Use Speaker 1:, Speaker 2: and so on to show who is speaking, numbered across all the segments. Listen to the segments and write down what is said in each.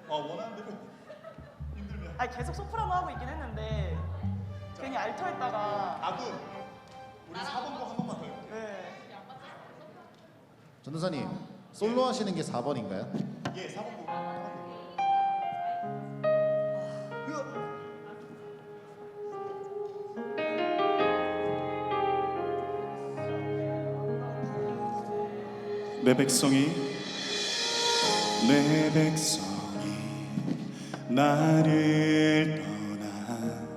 Speaker 1: 원하는 대로 힘들면.
Speaker 2: 아니 계속 소프라노 하고 있긴 했는데 괜히 알토했다가.
Speaker 1: 아군 우리 4번도 한 번만 더 해볼게요.
Speaker 2: 네.
Speaker 3: 전도사님 솔로 하시는 게 4번인가요?
Speaker 1: 예, 4번도.
Speaker 4: 내 백성이 나를 떠나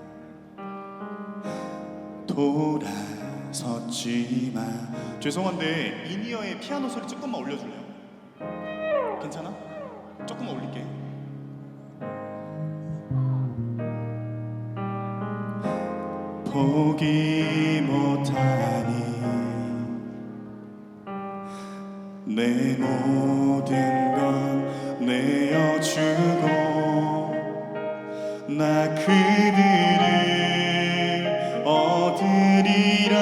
Speaker 4: 돌아섰지만.
Speaker 1: 죄송한데 인이어의 피아노 소리 조금만 올려줄래요? 괜찮아? 조금만 올릴게.
Speaker 4: 포기 못하니 내 모든 건 내어주고 나 그들을 얻으리라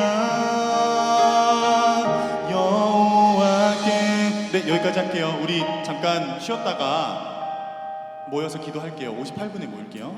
Speaker 4: 여호와께.
Speaker 1: 네, 여기까지 할게요. 우리 잠깐 쉬었다가 모여서 기도할게요. 58분에 모일게요.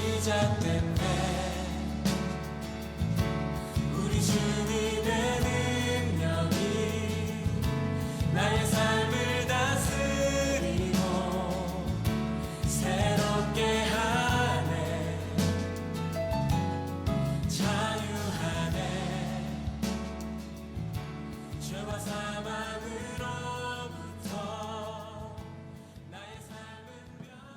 Speaker 5: 시작됐네. 우리 주님의 능력이 나의 삶을 다스리고 새롭게 하네. 자유하네. 죄와 사망으로부터 나의 삶은 변하고.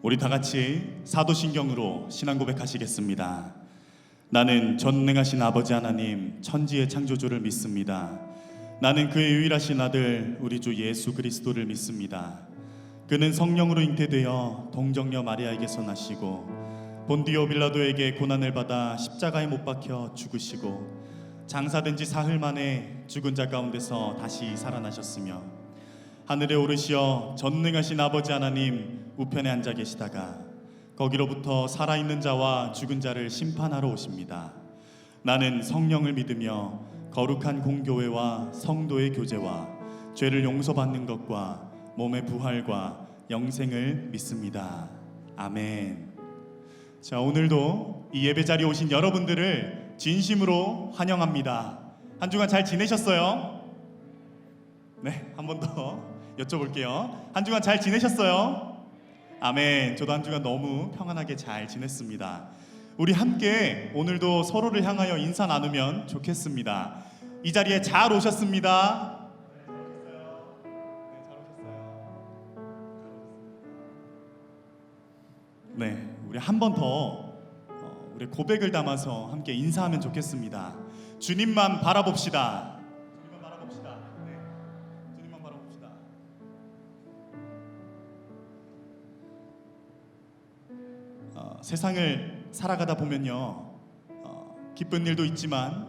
Speaker 1: 우리 다 같이 사도신경으로 신앙 고백하시겠습니다. 나는 전능하신 아버지 하나님 천지의 창조주를 믿습니다. 나는 그의 유일하신 아들 우리 주 예수 그리스도를 믿습니다. 그는 성령으로 잉태되어 동정녀 마리아에게서 나시고 본디오 빌라도에게 고난을 받아 십자가에 못 박혀 죽으시고 장사된 지 사흘 만에 죽은 자 가운데서 다시 살아나셨으며 하늘에 오르시어 전능하신 아버지 하나님 우편에 앉아 계시다가 거기로부터 살아있는 자와 죽은 자를 심판하러 오십니다. 나는 성령을 믿으며 거룩한 공교회와 성도의 교제와 죄를 용서받는 것과 몸의 부활과 영생을 믿습니다. 아멘. 자, 오늘도 이 예배 자리에 오신 여러분들을 진심으로 환영합니다. 한 주간 잘 지내셨어요? 네, 한 번 더 여쭤볼게요. 한 주간 잘 지내셨어요? 아멘. 저도 한 주간 너무 평안하게 잘 지냈습니다. 우리 함께 오늘도 서로를 향하여 인사 나누면 좋겠습니다. 이 자리에 잘 오셨습니다. 네, 우리 한 번 더 우리 고백을 담아서 함께 인사하면 좋겠습니다. 주님만 바라봅시다. 주님만 바라봅시다. 네, 주님만 바라봅시다. 세상을 살아가다 보면요, 기쁜 일도 있지만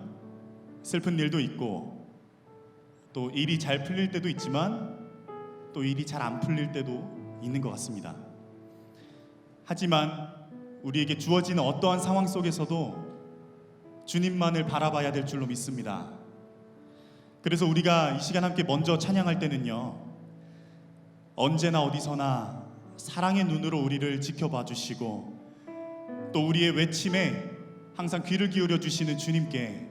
Speaker 1: 슬픈 일도 있고 또 일이 잘 풀릴 때도 있지만 또 일이 잘 안 풀릴 때도 있는 것 같습니다. 하지만 우리에게 주어지는 어떠한 상황 속에서도 주님만을 바라봐야 될 줄로 믿습니다. 그래서 우리가 이 시간 함께 먼저 찬양할 때는요, 언제나 어디서나 사랑의 눈으로 우리를 지켜봐 주시고 또 우리의 외침에 항상 귀를 기울여 주시는 주님께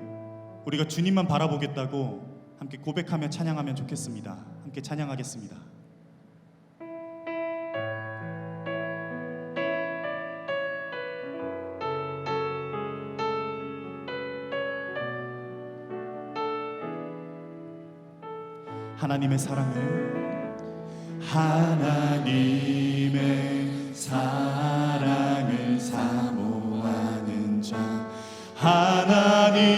Speaker 1: 우리가 주님만 바라보겠다고 함께 고백하며 찬양하면 좋겠습니다. 함께 찬양하겠습니다. 하나님의 사랑을
Speaker 4: 사모하는 자 하나님의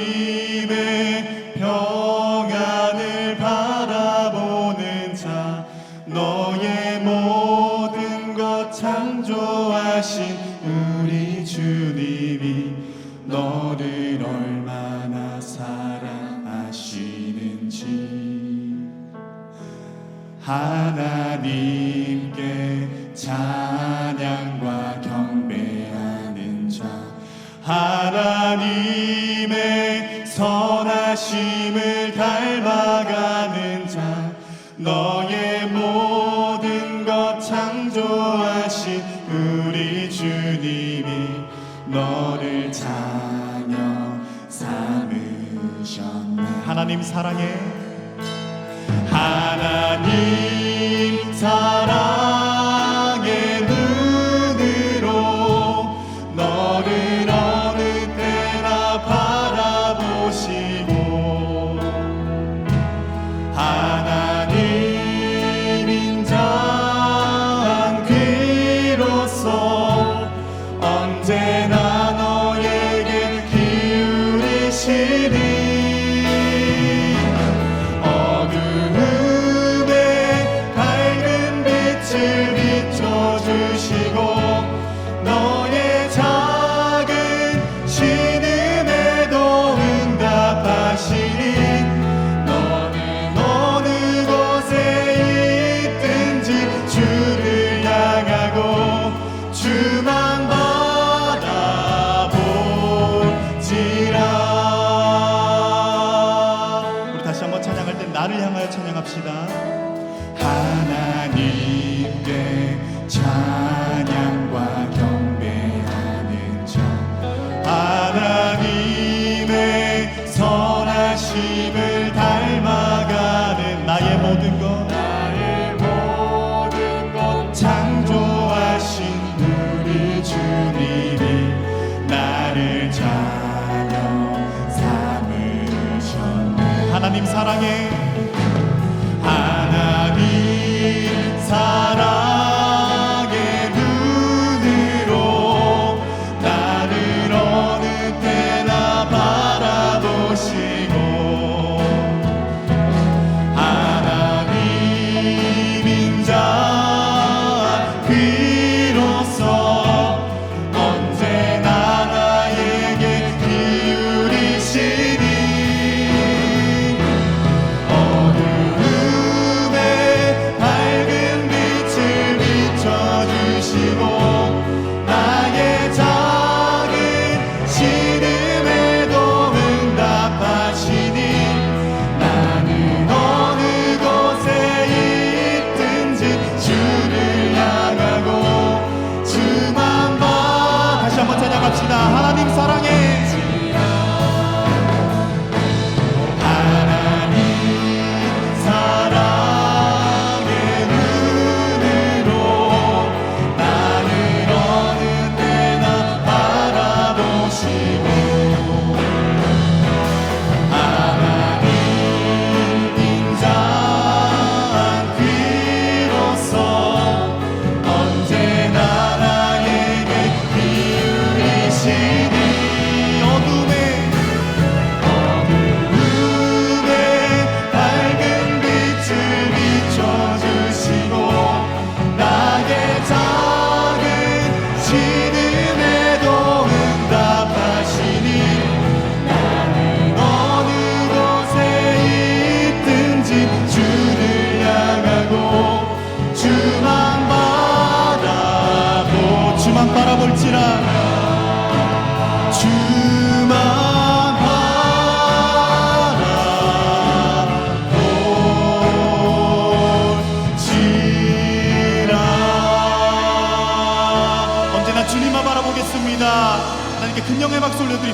Speaker 4: 평안을 바라보는 자 너의 모든 것 창조하신 우리 주님이 너를 얼마나 사랑하시는지 하나님께 찬양과 경배하는 자 하나님의 선하심을 닮아가는 자 너의 모든 것 창조하신 우리 주님이 너를 자녀 삼으셨네.
Speaker 1: 하나님 사랑해
Speaker 4: 하나님 사랑의 눈으로 너를 어느 때나 바라보시고 하나님인 자 귀로서 언제나 너에게 기울이시니 너의 작은 신음에도 응답하시니 너는 어느 곳에 있든지 주를 향하고 주만 바라볼지라.
Speaker 1: 우리 다시 한번 찬양할 때 나를 향하여 찬양합시다.
Speaker 4: 하나님께 찬양과 경배하는 자 하나님의 선하심을 닮아가는
Speaker 1: 나의 모든 것
Speaker 4: 창조하신 우리 주님이 나를 자녀 삼으셨네.
Speaker 1: 하나님 사랑해
Speaker 4: 하나님 사랑의 눈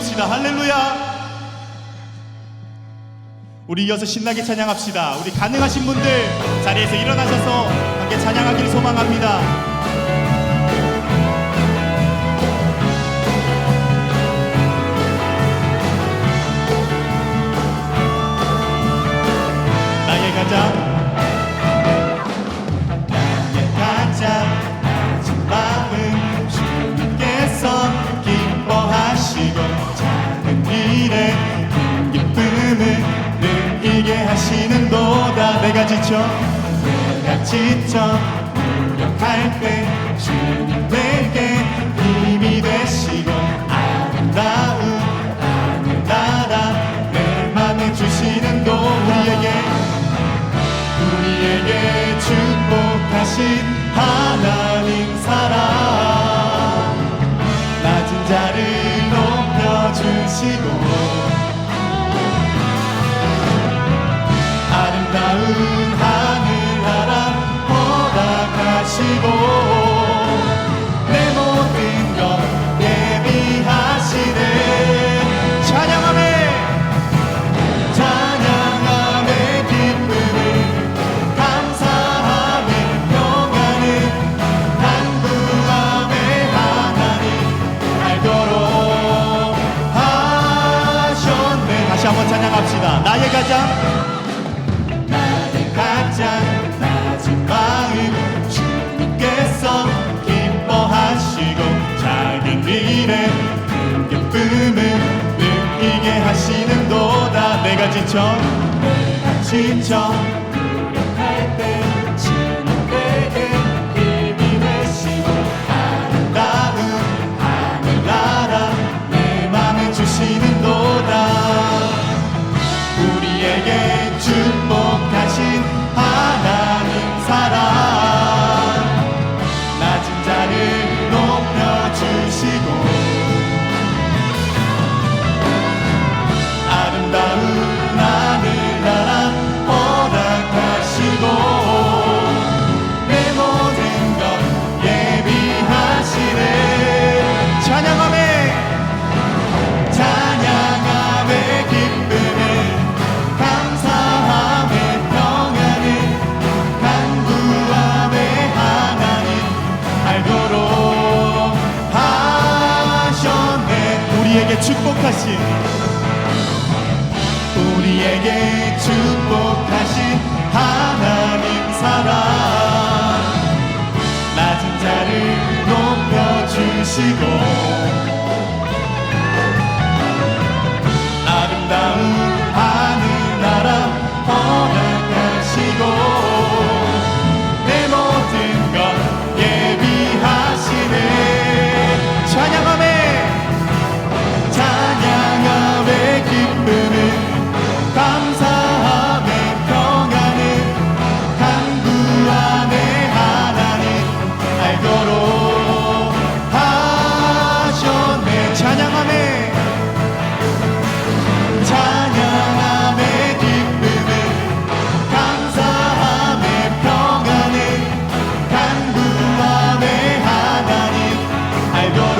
Speaker 1: 찬양합시다. 할렐루야. 우리 이어서 신나게 찬양합시다. 우리 가능하신 분들 자리에서 일어나셔서 함께 찬양하기를 소망합니다. 나의 가장 마지막은 주님께서 기뻐하시고 작은 일에 큰 기쁨을 느끼게 하시는도다. 내가 지쳐 무력할 때 주님 내게 힘이 되시고 아름다운 하늘나라 내 맘에 주시는도 우리에게 축복하신 하나님 사랑 낮은 자를 높여주시고 아름다운 하늘나라 허락하시고 내 모든 것 예비하시네. 찬양함의 기쁨을 감사함의 평안을 간구함의 하나님 알도록 하셨네. 다시 한번 찬양합시다. 나의 가장 낮은 마음 주님께서 기뻐하시고 작은 일에 큰 기쁨을 느끼게 하시는도다. 내가 지쳐 무력할 때 주님 내게 힘이 되시고 아름다운 하늘나라 내 맘에 주시는도다. 우리에게 축복하신 하나님 사랑 낮은 자를 높여주시고 아름다운 하늘나라 허락하시고 내 모든 것 예비하시네. 찬양함의 기쁨을 감사함의 평안을 간구함의 하나님 알도록 하셨네. 우리에게 축복하신 하나님 사랑 낮은 자를 높여주시고 아름다운 하늘나라 허락하시고 내 모든 것 예비하시네. 찬양함의 기쁨을 감사함의 평안을 간구함의 하나님 알도록 하셨네. 찬양함의 기쁨을 감사함의 평안을 간구함의 하나님 알도록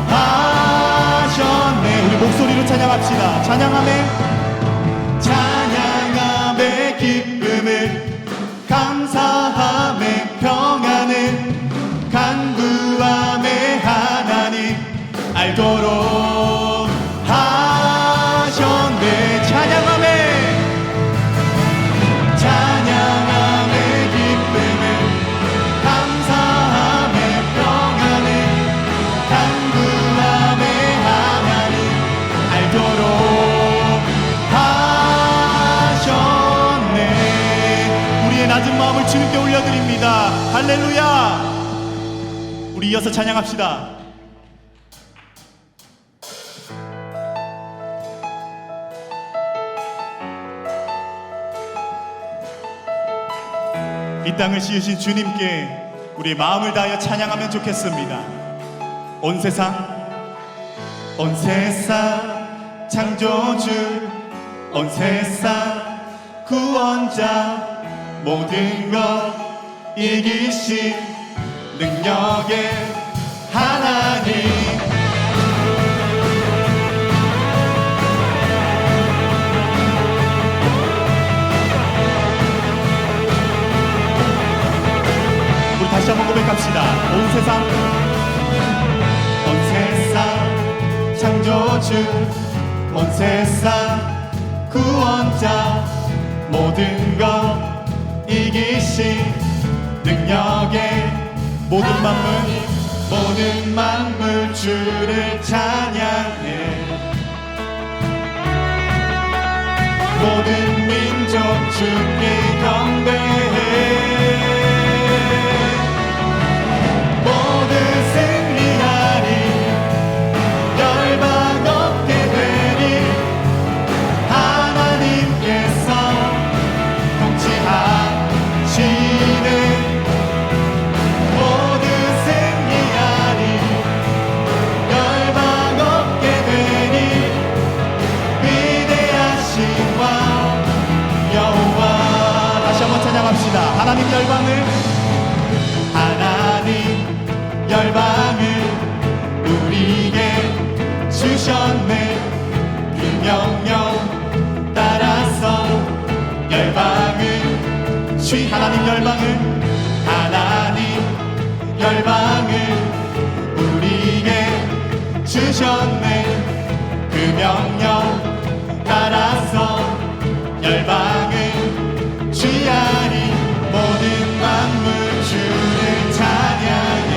Speaker 1: 하셨네. 우리 목소리로 찬양합시다. 찬양함의 기쁨을 감사함의 평안을 간구함의 하나님 알도록 하셨네. 찬양함의 기쁨을 감사함의 평안을 간구함의 하나님 알도록 하셨네. 우리의 낮은 마음을 주님께 올려드립니다. 할렐루야. 우리 이어서 찬양합시다. 이 땅을 씌우신 주님께 우리 마음을 다하여 찬양하면 좋겠습니다. 온 세상 창조주, 온 세상 구원자, 모든 것 이기신 능력의 하나님,
Speaker 4: 주 온 세상 구원자 모든 것 이기신 능력의 모든 만물 주를 찬양해 모든 민족 주께 경배해 모든 승리하리 열방 없게 되리 하나님께서 통치하시는 모든 승리하리 열방 없게 되리 위대하신 왕 여호와 다시 한번 찬양합시다. 하나님 열방을 우리에게 주셨네 그 명령 따라서 열방을 하나님 열방을 우리에게 주셨네 그 명령 따라서 열방을 취하리 모든 만물 주를 찬양해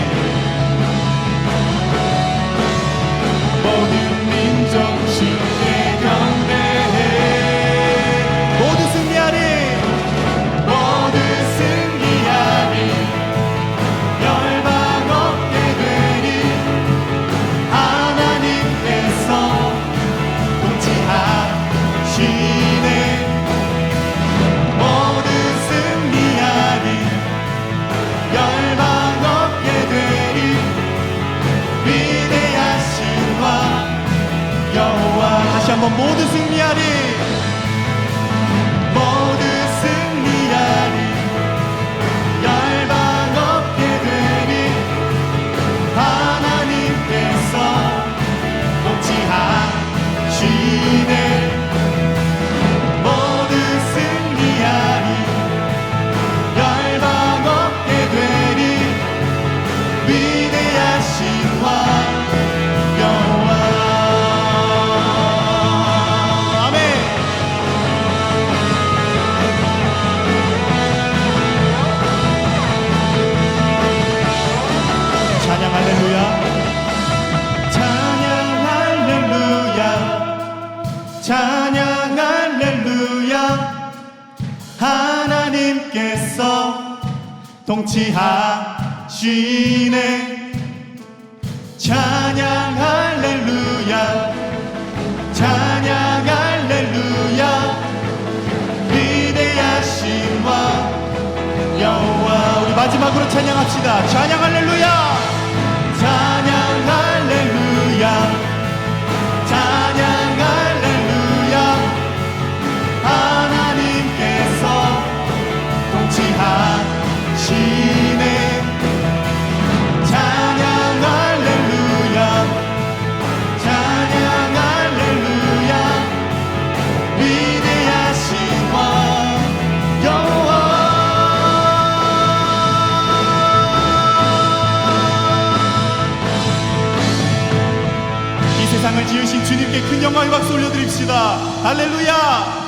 Speaker 4: 모든 민족 주께 경배해 모두 승리하리 열방 없게 되리 하나님께서 통치하시네 모두 승리하리 열방 없게 되리 위대하신 왕 여호와 다시 한번 모두 승리하리 모두 승리하리 열방 없게 되리 하나님께서 통치하시네 모두 승리하리 열방 없게 되리 위대하신 왕 여호와 아멘. 찬양 할렐루야 찬양 할렐루야 찬양 할렐루야 하나님께서 통치하시네 찬양 할렐루야 찬양 할렐루야 위대하신 왕 여호와 우리 마지막으로 찬양합시다. 찬양 할렐루야 찬양 할렐루야 찬양 할렐루야 하나님께서 통치하시네 찬양 할렐루야 찬양 할렐루야 위대하신 왕 여호와 이 세상을 지으신 주님께 큰 영광의 박수 올려드립시다. 할렐루야.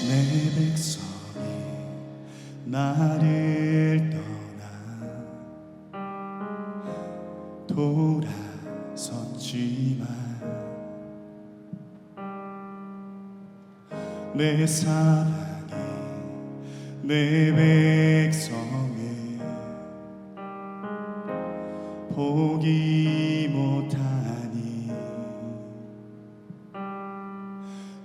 Speaker 4: 내 백성이 나를 떠나 돌아섰지만 내 사랑이 내 백성을 포기 못하니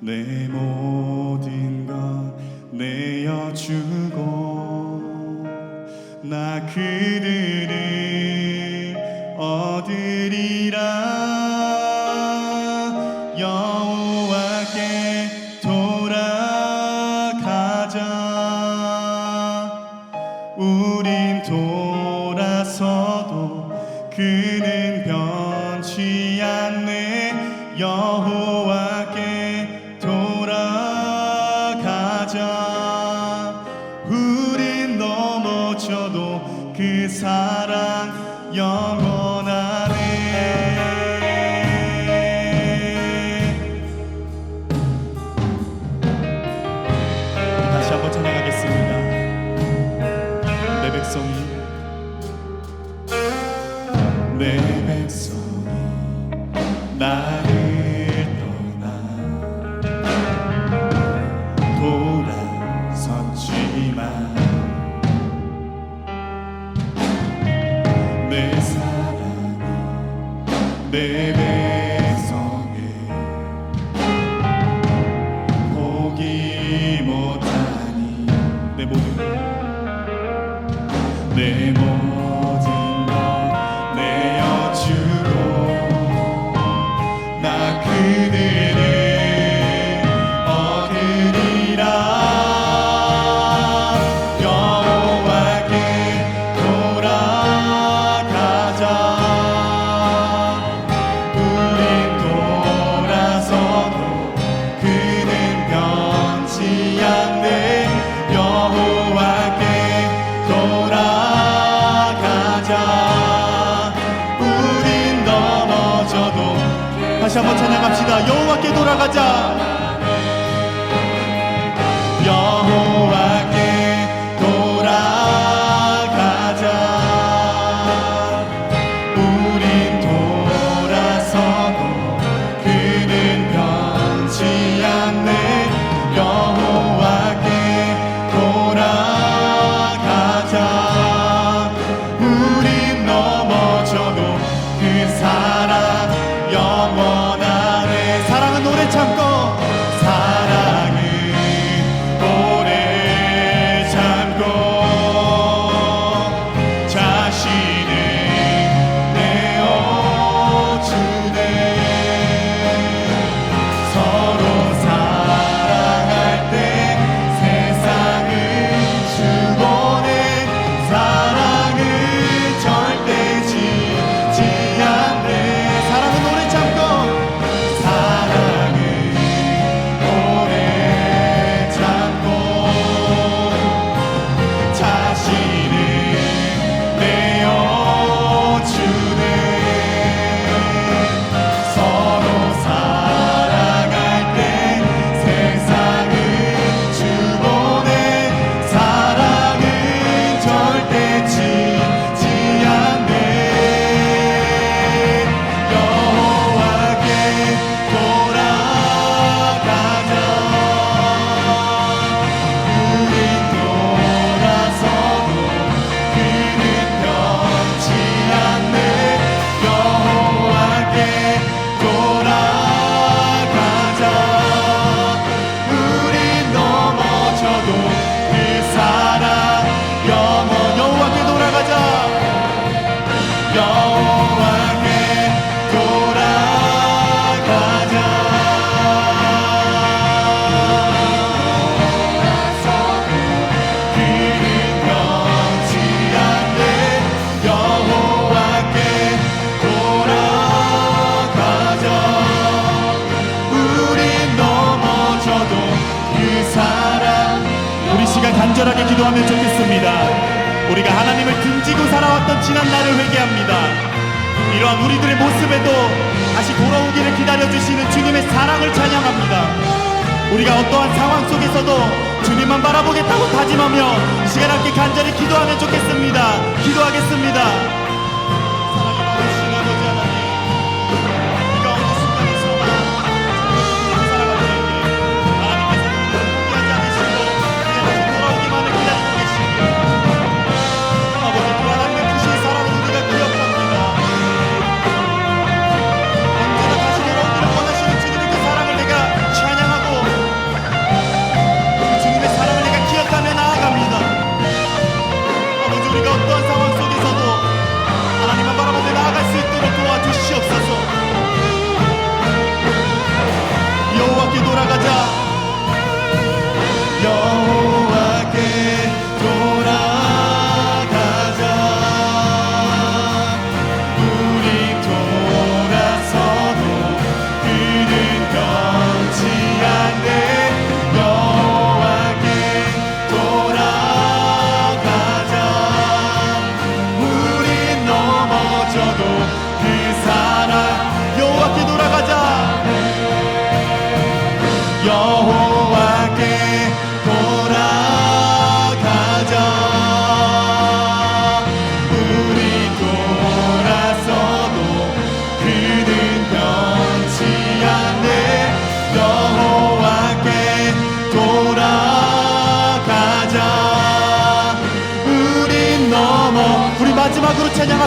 Speaker 4: 내 모든 것 내어주고 나 그들을 얻으리라 여호와께 돌아가자 우린 돌아서도
Speaker 1: 그는 변치 않네. 여호와께 돌아가자. 우린 넘어져도 그 사랑 영원하네. 다시 한번 찬양하겠습니다. 내 백성이, 내 백성이 나를 떠나 돌아섰지만 내 사랑이 내 백성을 포기 못하니 내 모든 것 내어주고 나 그들을 얻으리라. 여호와께 돌아가자. 우린 돌아서도 그는 변치 않네. 여호와께 돌아가자. 우린 넘어져도 다시 한번 찬양합시다. 여호와께 돌아가자. 여호와께 돌아가자. 우린 돌아서도 그는 변치 않네. 여호와께 돌아가자. 우린 넘어져도 그 사랑 영원하네. 사랑은 오래 참고, 사랑은 오래 참고 자신을 내어주네. 서로 사랑할 때 세상을 주고내. 사랑은 절대 지지 않네. 사랑은 오래 참고, 사랑은 오래 참고 자신을 내어주네. 서로 사랑할 때 세상을 주고내. 사랑은 절대 지지 않네. 여호와께 돌아가자. 우린 돌아서도 그는 변치 않네. 여호와께 돌아가자. 우린 넘어져도 그 사랑 영원. 여호와께 돌아가자. 여호와께 돌아가자. 그는 변치 않네. 여호와께 돌아가자. 우린 넘어져도 그 사랑. 우리 시간 간절하게 기도하면 좋겠습니다. 우리가 하나님을 등지고 살아왔던 지난 날을 회개합니다. 이러한 우리들의 모습에도 다시 돌아오기를 기다려주시는 주님의 사랑을 찬양합니다. 우리가 어떠한 상황 속에서도 주님만 바라보겠다고 다짐하며 시간 함께 간절히 기도하면 좋겠습니다. 기도하겠습니다. 사랑이 많으신 아버지 하나님, 우리가 어느 순간에서나 주님을 살아갈 때에게 하나님께서 우리를 포기하지 않으시고 그냥 다시 돌아오기만을 기다리고 계십니다. 아버지, 그 하나님의 크신 사랑을 우리가 기억합니다. 언제나 다시 돌아오기를 원하시는 주님의 그 사랑을 내가 찬양하고 그 주님의 사랑을 내가 기억하며 나아갑니다. 아버지, 우리가 어떠한 상황 속에서도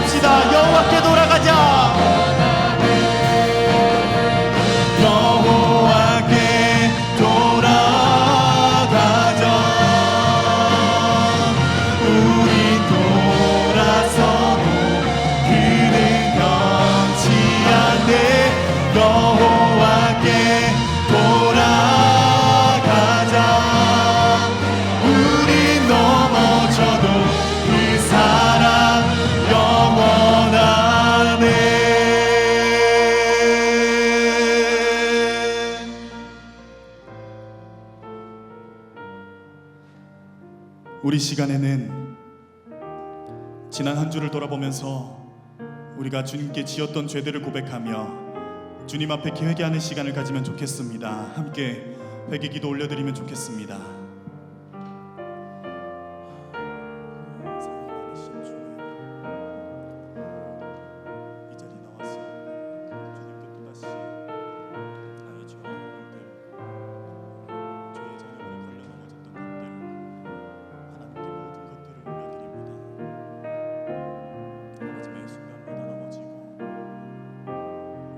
Speaker 4: 고백합시다. 여호와께 돌아가자. 여호와께 돌아가자. 우리 돌아서도 그는 변치 않네. 여호와께 돌아가자. 우리 넘어져도 그 사랑 영원하네.
Speaker 1: 우리 시간에는 지난 한 주를 돌아보면서 우리가 주님께 지었던 죄들을 고백하며 주님 앞에 회개하는 시간을 가지면 좋겠습니다. 함께 회개 기도 올려드리면 좋겠습니다. 이 자리 나와서 주님께 또다시 나의 죄와 허물들, 죄의 잔해물에 걸려 넘어졌던 것들, 하나님께 모든 것들을 올려드립니다. 마지막에 순간마다 넘어지고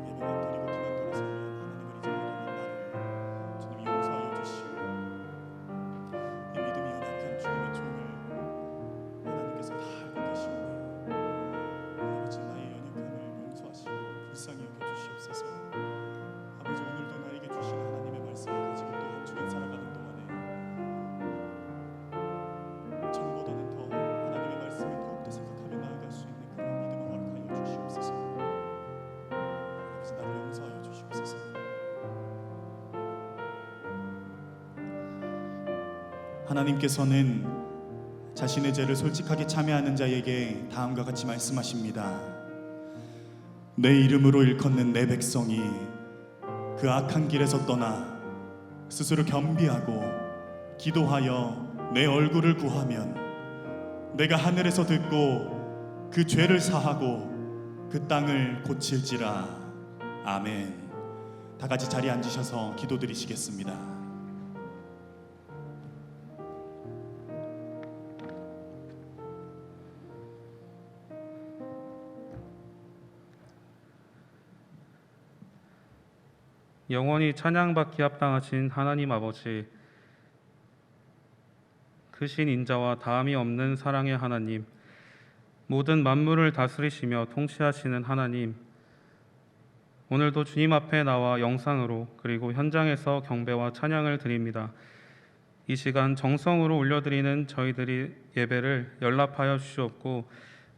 Speaker 1: 예배만 드리고 뒤만 돌아서면 하나님을 잊어버리는 나를 주님이 용서하여 주시고, 이 믿음이 연약한 주님의 종을 하나님께서 다 알고 계시오니 아버지, 나의 연약함을 용서하시고 불쌍히 여겨주시옵소서. 아버지, 오늘도 나에게 주시는 하나님의 말씀을 가지고 또 한 주간 살아가는 동안에 전보다는 더 하나님의 말씀을 더욱더 생각하며 나아갈 수 있는 그런 믿음을 허락하여 주시옵소서. 아버지, 나를 용서하여 주시옵소서. 하나님께서는 자신의 죄를 솔직하게 참여하는 자에게 다음과 같이 말씀하십니다. 내 이름으로 일컫는 내 백성이 그 악한 길에서 떠나 스스로 겸비하고 기도하여 내 얼굴을 구하면 내가 하늘에서 듣고 그 죄를 사하고 그 땅을 고칠지라. 아멘. 다 같이 자리에 앉으셔서 기도드리시겠습니다.
Speaker 6: 영원히 찬양받기 합당하신 하나님 아버지, 크신 인자와 다함이 없는 사랑의 하나님, 모든 만물을 다스리시며 통치하시는 하나님, 오늘도 주님 앞에 나와 영상으로 그리고 현장에서 경배와 찬양을 드립니다. 이 시간 정성으로 올려드리는 저희들이 예배를 연락하여 주시옵고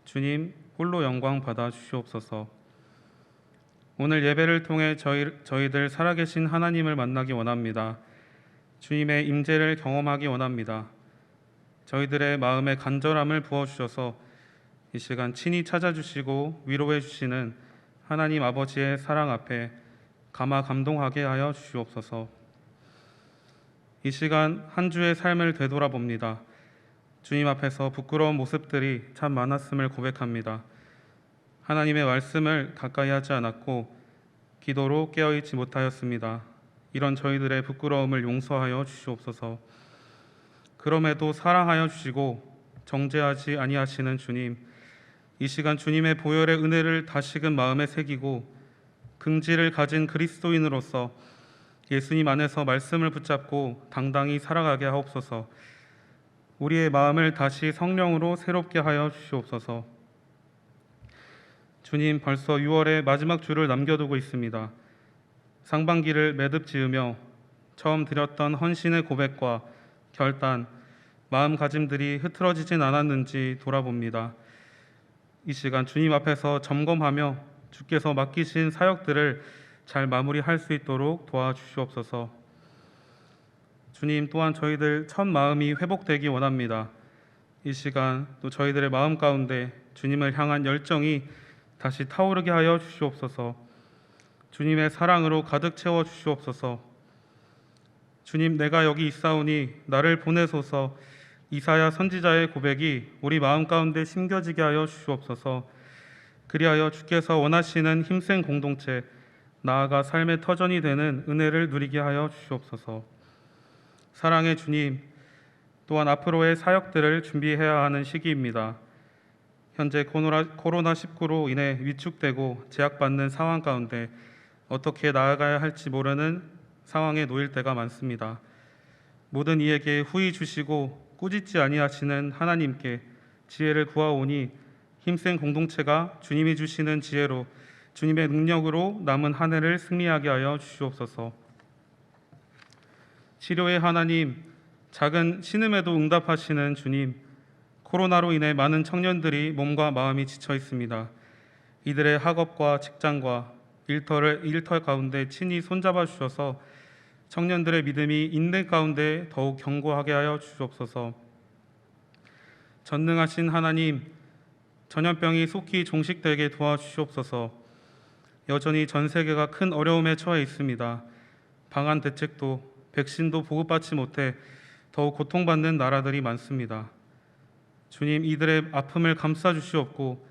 Speaker 6: 주님 홀로 영광 받아 주시옵소서. 오늘 예배를 통해 저희들 살아계신 하나님을 만나기 원합니다. 주님의 임재를 경험하기 원합니다. 저희들의 마음에 간절함을 부어주셔서 이 시간 친히 찾아주시고 위로해 주시는 하나님 아버지의 사랑 앞에 감화 감동하게 하여 주시옵소서. 이 시간 한 주의 삶을 되돌아봅니다. 주님 앞에서 부끄러운 모습들이 참 많았음을 고백합니다. 하나님의 말씀을 가까이 하지 않았고 기도로 깨어있지 못하였습니다. 이런 저희들의 부끄러움을 용서하여 주시옵소서. 그럼에도 사랑하여 주시고 정죄하지 아니하시는 주님, 이 시간 주님의 보혈의 은혜를 다시금 마음에 새기고 긍지를 가진 그리스도인으로서 예수님 안에서 말씀을 붙잡고 당당히 살아가게 하옵소서. 우리의 마음을 다시 성령으로 새롭게 하여 주시옵소서. 주님, 벌써 6월의 마지막 주를 남겨두고 있습니다. 상반기를 매듭 지으며 처음 드렸던 헌신의 고백과 결단, 마음가짐들이 흐트러지진 않았는지 돌아봅니다. 이 시간 주님 앞에서 점검하며 주께서 맡기신 사역들을 잘 마무리할 수 있도록 도와주시옵소서. 주님, 또한 저희들 첫 마음이 회복되기 원합니다. 이 시간 또 저희들의 마음 가운데 주님을 향한 열정이 다시 타오르게 하여 주시옵소서. 주님의 사랑으로 가득 채워 주시옵소서. 주님, 내가 여기 있사오니 나를 보내소서. 이사야 선지자의 고백이 우리 마음 가운데 심겨지게 하여 주시옵소서. 그리하여 주께서 원하시는 힘센 공동체, 나아가 삶의 터전이 되는 은혜를 누리게 하여 주시옵소서. 사랑의 주님, 또한 앞으로의 사역들을 준비해야 하는 시기입니다. 현재 코로나19로 인해 위축되고 제약받는 상황 가운데 어떻게 나아가야 할지 모르는 상황에 놓일 때가 많습니다. 모든 이에게 후히 주시고 꾸짖지 아니하시는 하나님께 지혜를 구하오니 힘센 공동체가 주님이 주시는 지혜로 주님의 능력으로 남은 한 해를 승리하게 하여 주시옵소서. 치료의 하나님, 작은 신음에도 응답하시는 주님, 코로나로 인해 많은 청년들이 몸과 마음이 지쳐 있습니다. 이들의 학업과 직장과 일터 가운데 친히 손잡아 주셔서 청년들의 믿음이 인내 가운데 더욱 견고하게 하여 주시옵소서. 전능하신 하나님, 전염병이 속히 종식되게 도와주시옵소서. 여전히 전 세계가 큰 어려움에 처해 있습니다. 방한 대책도 백신도 보급받지 못해 더욱 고통받는 나라들이 많습니다. 주님, 이들의 아픔을 감싸주시옵고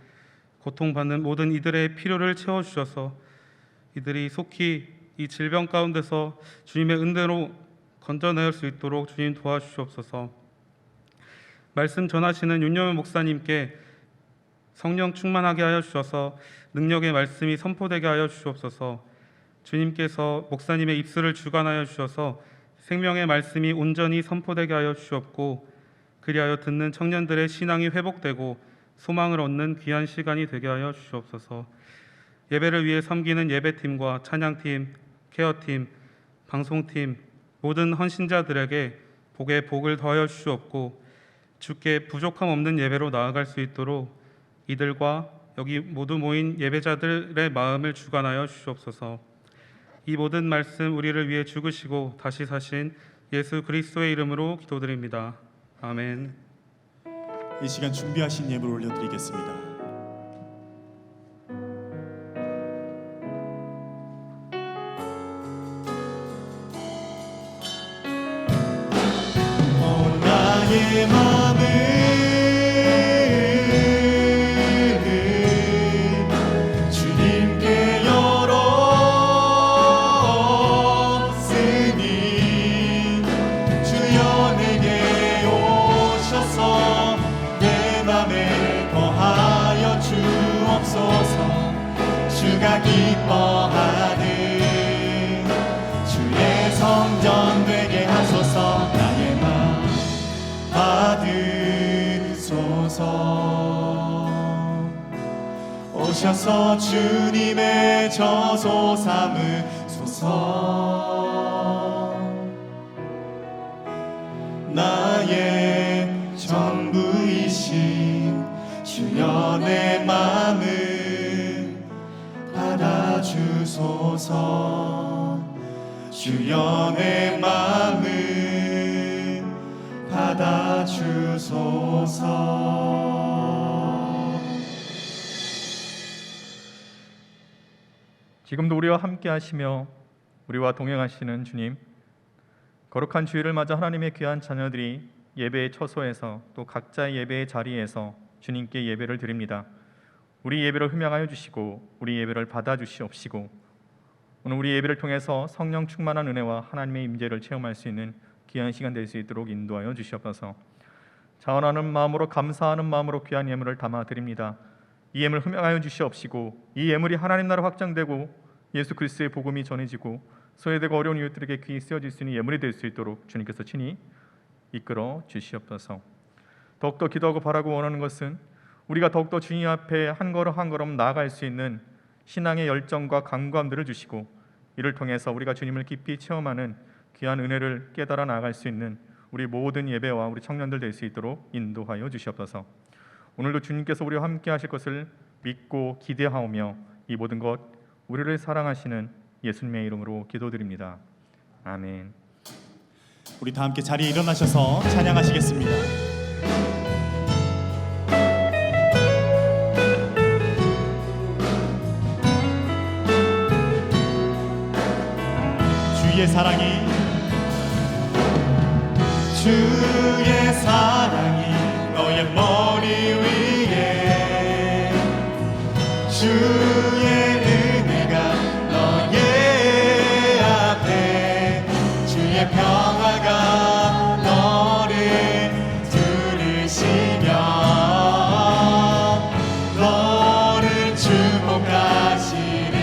Speaker 6: 고통받는 모든 이들의 필요를 채워주셔서 이들이 속히 이 질병 가운데서 주님의 은혜로 건져낼 수 있도록 주님 도와주시옵소서. 말씀 전하시는 윤여면 목사님께 성령 충만하게 하여 주셔서 능력의 말씀이 선포되게 하여 주시옵소서. 주님께서 목사님의 입술을 주관하여 주셔서 생명의 말씀이 온전히 선포되게 하여 주시옵고 그리하여 듣는 청년들의 신앙이 회복되고 소망을 얻는 귀한 시간이 되게 하여 주시옵소서. 예배를 위해 섬기는 예배팀과 찬양팀, 케어팀, 방송팀 모든 헌신자들에게 복에 복을 더하여 주시옵고 주께 부족함 없는 예배로 나아갈 수 있도록 이들과 여기 모두 모인 예배자들의 마음을 주관하여 주시옵소서. 이 모든 말씀 우리를 위해 죽으시고 다시 사신 예수 그리스도의 이름으로 기도드립니다. 아멘.
Speaker 1: 이 시간 준비하신 예물 올려드리겠습니다.
Speaker 4: 나의 마음을 주님께 열었으니 주여 내게 오셔서 내 맘에 거하여 주옵소서. 주가 기뻐하는 주의 성전 되게 하소서. 나의 맘 받으소서. 오셔서 주님의 저소 삼으소서. 나의 전부이신 주여 내 맘을 받아주소서. 주여 내 맘을 받아주소서.
Speaker 7: 지금도 우리와 함께 하시며 우리와 동행하시는 주님, 거룩한 주일을 맞아 하나님의 귀한 자녀들이 예배의 처소에서 또 각자의 예배의 자리에서 주님께 예배를 드립니다. 우리 예배를 흠양하여 주시고 우리 예배를 받아주시옵시고 오늘 우리 예배를 통해서 성령 충만한 은혜와 하나님의 임재를 체험할 수 있는 귀한 시간 될 수 있도록 인도하여 주시옵소서. 자원하는 마음으로 감사하는 마음으로 귀한 예물을 담아 드립니다. 이 예물 흠양하여 주시옵시고 이 예물이 하나님 나라 확장되고 예수 그리스도의 복음이 전해지고 소외되고 어려운 이웃들에게 귀히 쓰여질 수 있는 예물이 될 수 있도록 주님께서 친히 이끌어 주시옵소서. 더욱더 기도하고 바라고 원하는 것은 우리가 더욱더 주님 앞에 한 걸음 한 걸음 나아갈 수 있는 신앙의 열정과 강구함들을 주시고 이를 통해서 우리가 주님을 깊이 체험하는 귀한 은혜를 깨달아 나아갈 수 있는 우리 모든 예배와 우리 청년들 될 수 있도록 인도하여 주시옵소서. 오늘도 주님께서 우리와 함께 하실 것을 믿고 기대하오며 이 모든 것 우리를 사랑하시는 예수님의 이름으로 기도드립니다. 아멘.
Speaker 1: 우리 다 함께 자리에 일어나셔서 찬양하시겠습니다. 주의 사랑이 너의 머리 위에 주의 은혜가 너의 앞에 주의 평화가 너를 두르시며
Speaker 4: 축복하시리라.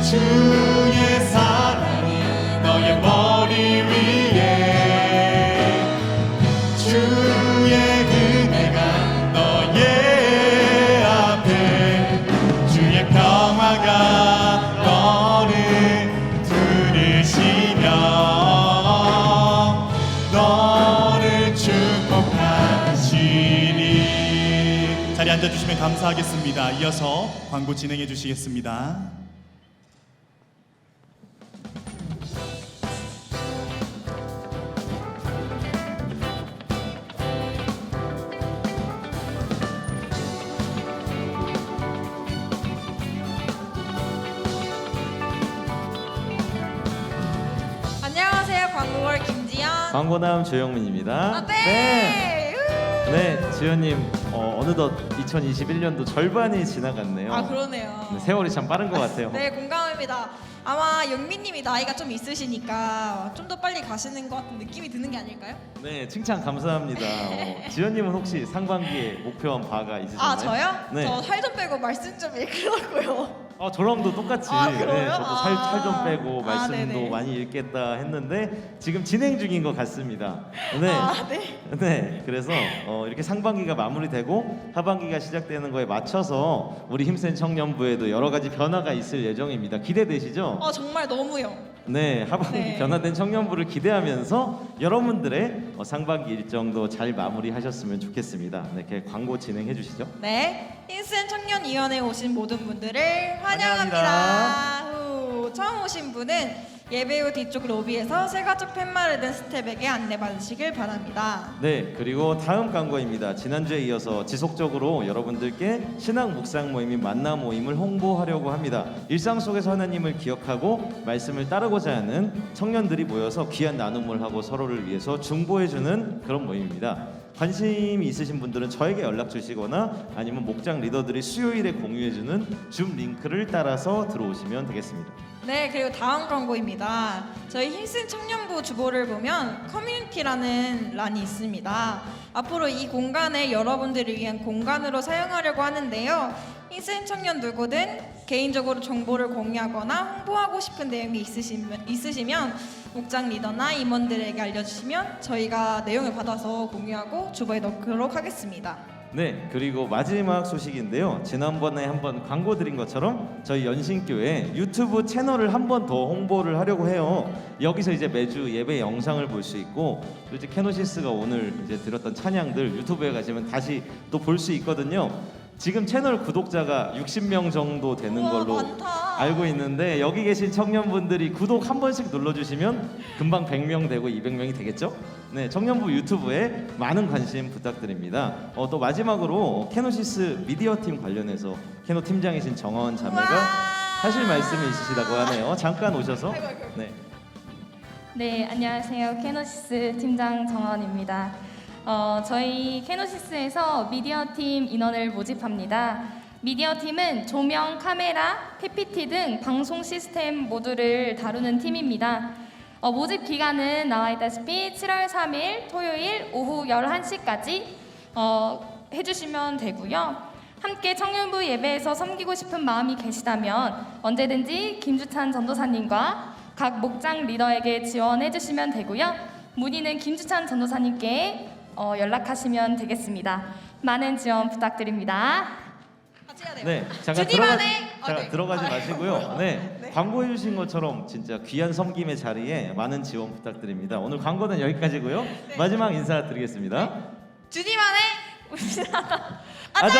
Speaker 4: 주의 사랑이 너의 머리 위에, 주의 은혜가 너의 앞에, 주의 평화가 너를 들으시며 너를 축복하시리.
Speaker 1: 자리에 앉아주시면 감사하겠습니다. 이어서 광고 진행해 주시겠습니다.
Speaker 8: 안녕하세요. 광고월 김지연.
Speaker 9: 광고남 조영민입니다.
Speaker 8: 아, 네.
Speaker 9: 네, 지연님 어느덧 2021년도 절반이 지나갔네요.
Speaker 8: 아, 그러네요.
Speaker 9: 네, 세월이 참 빠른 것 같아요.
Speaker 8: 네, 공감합니다. 아마 영민님이 나이가 좀 있으시니까 좀 더 빨리 가시는 것 같은 느낌이 드는 게 아닐까요?
Speaker 9: 네, 칭찬 감사합니다. 지연님은 혹시 상반기에 목표한 바가 있으신가요?
Speaker 8: 아, 저요?
Speaker 9: 네.
Speaker 8: 저 살 좀 빼고 말씀 좀 읽으려고요.
Speaker 9: 저랑도 똑같이
Speaker 8: 아, 그래요?
Speaker 9: 저도 살 좀
Speaker 8: 아.
Speaker 9: 빼고
Speaker 8: 아,
Speaker 9: 말씀도
Speaker 8: 네네.
Speaker 9: 많이 읽겠다 했는데 지금 진행 중인 것 같습니다. 네.
Speaker 8: 아, 네.
Speaker 9: 네, 그래서 이렇게 상반기가 마무리되고 하반기가 시작되는 거에 맞춰서 우리 힘센 청년부에도 여러 가지 변화가 있을 예정입니다. 기대되시죠?
Speaker 8: 정말 너무요.
Speaker 9: 네, 하반기
Speaker 8: 네.
Speaker 9: 변화된 청년부를 기대하면서 여러분들의 상반기 일정도 잘 마무리하셨으면 좋겠습니다. 네, 이렇게 광고 진행해 주시죠.
Speaker 8: 네, 힘센 청년위원회에 오신 모든 분들을
Speaker 9: 환영합니다.
Speaker 8: 환영합니다. 처음 오신 분은 예배 후 뒤쪽 로비에서 새가족 팻말을 든 스텝에게 안내받으시길 바랍니다.
Speaker 9: 네, 그리고 다음 광고입니다. 지난주에 이어서 지속적으로 여러분들께 신앙 묵상 모임인 만나 모임을 홍보하려고 합니다. 일상 속에서 하나님을 기억하고 말씀을 따르고자 하는 청년들이 모여서 귀한 나눔을 하고 서로를 위해서 중보해주는 그런 모임입니다. 관심이 있으신 분들은 저에게 연락 주시거나 아니면 목장 리더들이 수요일에 공유해주는 줌 링크를 따라서 들어오시면 되겠습니다.
Speaker 8: 네, 그리고 다음 광고입니다. 저희 힘센 청년부 주보를 보면 커뮤니티라는 란이 있습니다. 앞으로 이 공간을 여러분들을 위한 공간으로 사용하려고 하는데요. 힘센 청년 누구든 개인적으로 정보를 공유하거나 홍보하고 싶은 내용이 있으시면 목장 리더나 임원들에게 알려주시면 저희가 내용을 받아서 공유하고 주보에 넣도록 하겠습니다.
Speaker 9: 네, 그리고 마지막 소식인데요. 지난번에 한번 광고 드린 것처럼 저희 연신교회 유튜브 채널을 한 번 더 홍보를 하려고 해요. 여기서 이제 매주 예배 영상을 볼 수 있고, 또 이제 케노시스가 오늘 이제 들었던 찬양들 유튜브에 가시면 다시 또 볼 수 있거든요. 지금 채널 구독자가 60명 정도 되는
Speaker 8: 우와,
Speaker 9: 걸로
Speaker 8: 많다.
Speaker 9: 알고 있는데 여기 계신 청년분들이 구독 한 번씩 눌러주시면 금방 100명 되고 200명이 되겠죠? 네, 청년부 유튜브에 많은 관심 부탁드립니다. 또 마지막으로 케노시스 미디어팀 관련해서 케노 팀장이신 정원 자매가
Speaker 8: 우와.
Speaker 9: 하실 말씀이 있으시다고 하네요. 잠깐 오셔서. 네.
Speaker 10: 네, 안녕하세요. 케노시스 팀장 정원입니다. 저희 케노시스에서 미디어팀 인원을 모집합니다. 미디어팀은 조명, 카메라, PPT 등 방송 시스템 모두를 다루는 팀입니다. 모집 기간은 나와 있다시피 7월 3일 토요일 오후 11시까지 해주시면 되고요. 함께 청년부 예배에서 섬기고 싶은 마음이 계시다면 언제든지 김주찬 전도사님과 각 목장 리더에게 지원해 주시면 되고요. 문의는 김주찬 전도사님께 연락하시면 되겠습니다. 많은 지원 부탁드립니다.
Speaker 8: 같이 해야 돼요.
Speaker 9: 네, 잠깐
Speaker 8: 주님만의
Speaker 9: 네. 들어가지 마시고요. 네, 광고해 주신 것처럼 진짜 귀한 섬김의 자리에 많은 지원 부탁드립니다. 오늘 광고는 여기까지고요.
Speaker 8: 네.
Speaker 9: 마지막 인사드리겠습니다.
Speaker 8: 주님만의
Speaker 9: 아자.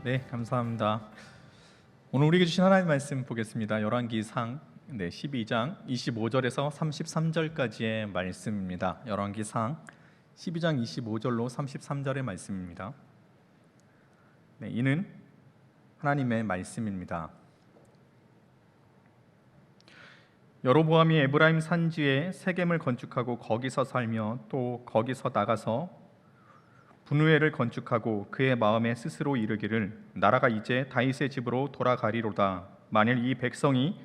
Speaker 7: 네, 감사합니다. 오늘 우리에게 주신 하나님의 말씀 보겠습니다. 열왕기상 12장 25절에서 33절까지의 말씀입니다. 열왕기상 12장 25절로 33절의 말씀입니다. 네, 이는 하나님의 말씀입니다. 여로보암이 에브라임 산지에 세겜을 건축하고 거기서 살며 또 거기서 나가서 분우엘을 건축하고 그의 마음에 스스로 이르기를 나라가 이제 다윗의 집으로 돌아가리로다. 만일 이 백성이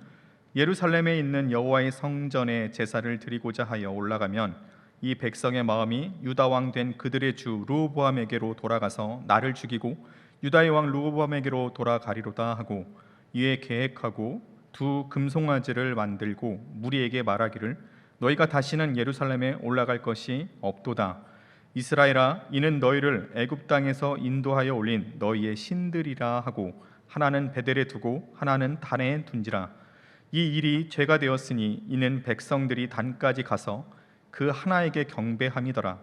Speaker 7: 예루살렘에 있는 여호와의 성전에 제사를 드리고자 하여 올라가면 이 백성의 마음이 유다 왕 된 그들의 주 르호보암에게로 돌아가서 나를 죽이고 유다의 왕 르호보암에게로 돌아가리로다 하고 이에 계획하고 두 금송아지를 만들고 무리에게 말하기를 너희가 다시는 예루살렘에 올라갈 것이 없도다. 이스라엘아, 이는 너희를 애굽 땅에서 인도하여 올린 너희의 신들이라 하고 하나는 베델에 두고 하나는 단에 둔지라. 이 일이 죄가 되었으니 이는 백성들이 단까지 가서 그 하나에게 경배함이더라.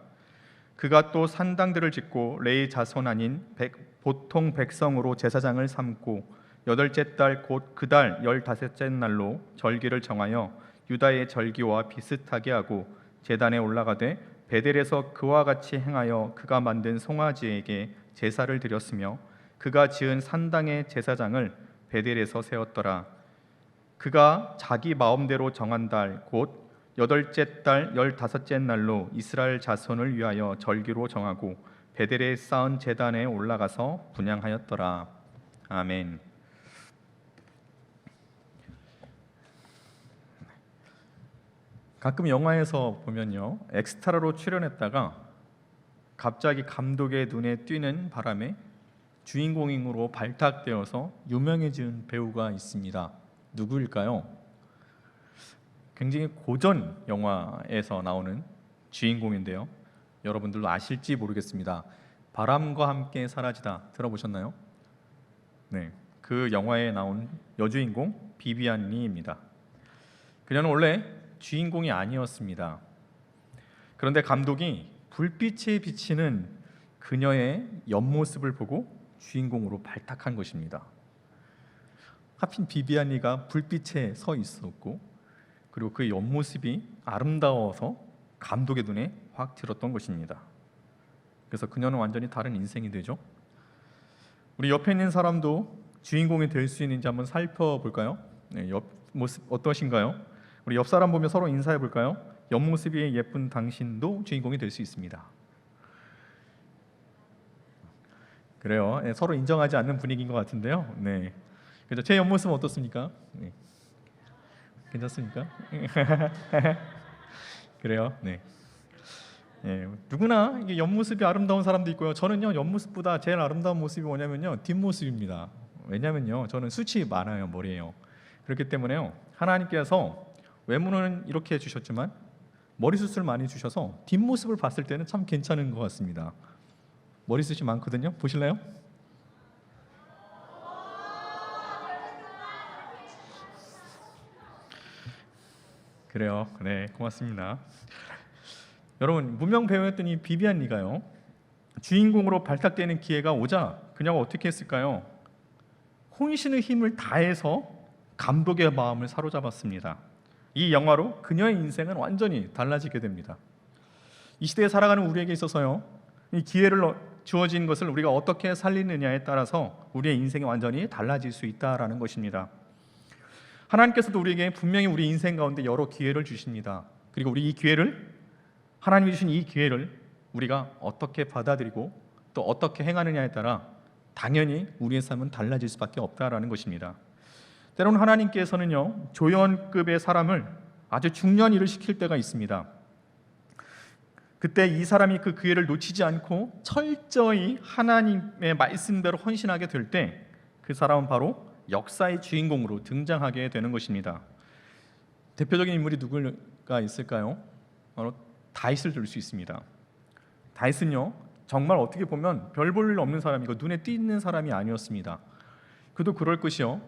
Speaker 7: 그가 또 산당들을 짓고 레위 자손 아닌 보통 백성으로 제사장을 삼고 여덟째 달 곧 그 달 15째 날로 절기를 정하여 유다의 절기와 비슷하게 하고 제단에 올라가되 베델에서 그와 같이 행하여 그가 만든 송아지에게 제사를 드렸으며 그가 지은 산당의 제사장을 베델에서 세웠더라. 그가 자기 마음대로 정한 달 곧 여덟째 달 15째 날로 이스라엘 자손을 위하여 절기로 정하고 베델에 쌓은 제단에 올라가서 분향하였더라. 아멘. 가끔 영화에서 보면요, 엑스트라로 출연했다가 갑자기 감독의 눈에 띄는 바람에 주인공으로 발탁되어서 유명해진 배우가 있습니다. 누구일까요? 굉장히 고전 영화에서 나오는 주인공인데요. 여러분들도 아실지 모르겠습니다. 바람과 함께 사라지다 들어보셨나요? 네, 그 영화에 나온 여주인공 비비안 리입니다. 그녀는 원래 주인공이 아니었습니다. 그런데 감독이 불빛에 비치는 그녀의 옆모습을 보고 주인공으로 발탁한 것입니다. 하필 비비안 리가 불빛에 서 있었고 그리고 그 옆모습이 아름다워서 감독의 눈에 확 들었던 것입니다. 그래서 그녀는 완전히 다른 인생이 되죠. 우리 옆에 있는 사람도 주인공이 될 수 있는지 한번 살펴볼까요? 네, 옆 모습 어떠신가요? 우리 옆 사람 보며 서로 인사해 볼까요? 옆모습이 예쁜 당신도 주인공이 될 수 있습니다. 그래요. 네, 서로 인정하지 않는 분위기인 것 같은데요. 네, 그죠? 제 옆모습은 어떻습니까? 네. 괜찮습니까? 그래요. 네. 네. 누구나 이게 옆모습이 아름다운 사람도 있고요. 저는요 옆모습보다 제일 아름다운 모습이 뭐냐면요 뒷모습입니다. 왜냐면요 저는 숱이 많아요 머리에요. 그렇기 때문에요 하나님께서 외모는 이렇게 해주셨지만 머리숱을 많이 주셔서 뒷모습을 봤을 때는 참 괜찮은 것 같습니다. 머리숱이 많거든요. 보실래요? 그래요. 네, 고맙습니다. 여러분, 무명 배우였던 이 비비안 리가요 주인공으로 발탁되는 기회가 오자 그녀가 어떻게 했을까요? 혼신의 힘을 다해서 감독의 마음을 사로잡았습니다. 이 영화로 그녀의 인생은 완전히 달라지게 됩니다. 이 시대에 살아가는 우리에게 있어서요 이 기회를 주어진 것을 우리가 어떻게 살리느냐에 따라서 우리의 인생이 완전히 달라질 수 있다라는 것입니다. 하나님께서도 우리에게 분명히 우리 인생 가운데 여러 기회를 주십니다. 그리고 우리 이 기회를 하나님이 주신 이 기회를 우리가 어떻게 받아들이고 또 어떻게 행하느냐에 따라 당연히 우리의 삶은 달라질 수밖에 없다라는 것입니다. 때로는 하나님께서는요 조연급의 사람을 아주 중요한 일을 시킬 때가 있습니다. 그때 이 사람이 그 기회를 놓치지 않고 철저히 하나님의 말씀대로 헌신하게 될 때 그 사람은 바로 역사의 주인공으로 등장하게 되는 것입니다. 대표적인 인물이 누구가 있을까요? 바로 다윗을 들 수 있습니다. 다윗은요 정말 어떻게 보면 별 볼 일 없는 사람이고 눈에 띄는 사람이 아니었습니다. 그도 그럴 것이요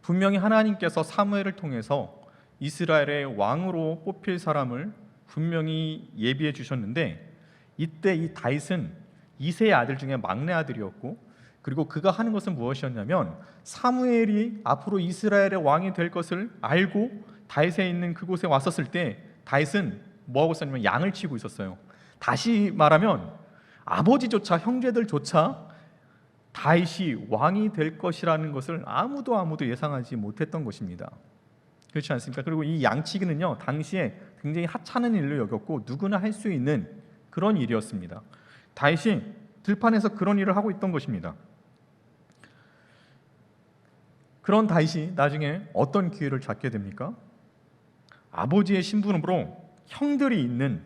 Speaker 7: 분명히 하나님께서 사무엘을 통해서 이스라엘의 왕으로 뽑힐 사람을 분명히 예비해 주셨는데 이때 이 다윗은 이새의 아들 중에 막내 아들이었고 그리고 그가 하는 것은 무엇이었냐면 사무엘이 앞으로 이스라엘의 왕이 될 것을 알고 다윗에 있는 그곳에 왔었을 때 다윗은 뭐하고 있었냐면 양을 치고 있었어요. 다시 말하면 아버지조차 형제들조차 다윗이 왕이 될 것이라는 것을 아무도 예상하지 못했던 것입니다. 그렇지 않습니까? 그리고 이 양치기는요 당시에 굉장히 하찮은 일로 여겼고 누구나 할 수 있는 그런 일이었습니다. 다윗이 들판에서 그런 일을 하고 있던 것입니다. 그런 다윗이 나중에 어떤 기회를 잡게 됩니까? 아버지의 신분으로 형들이 있는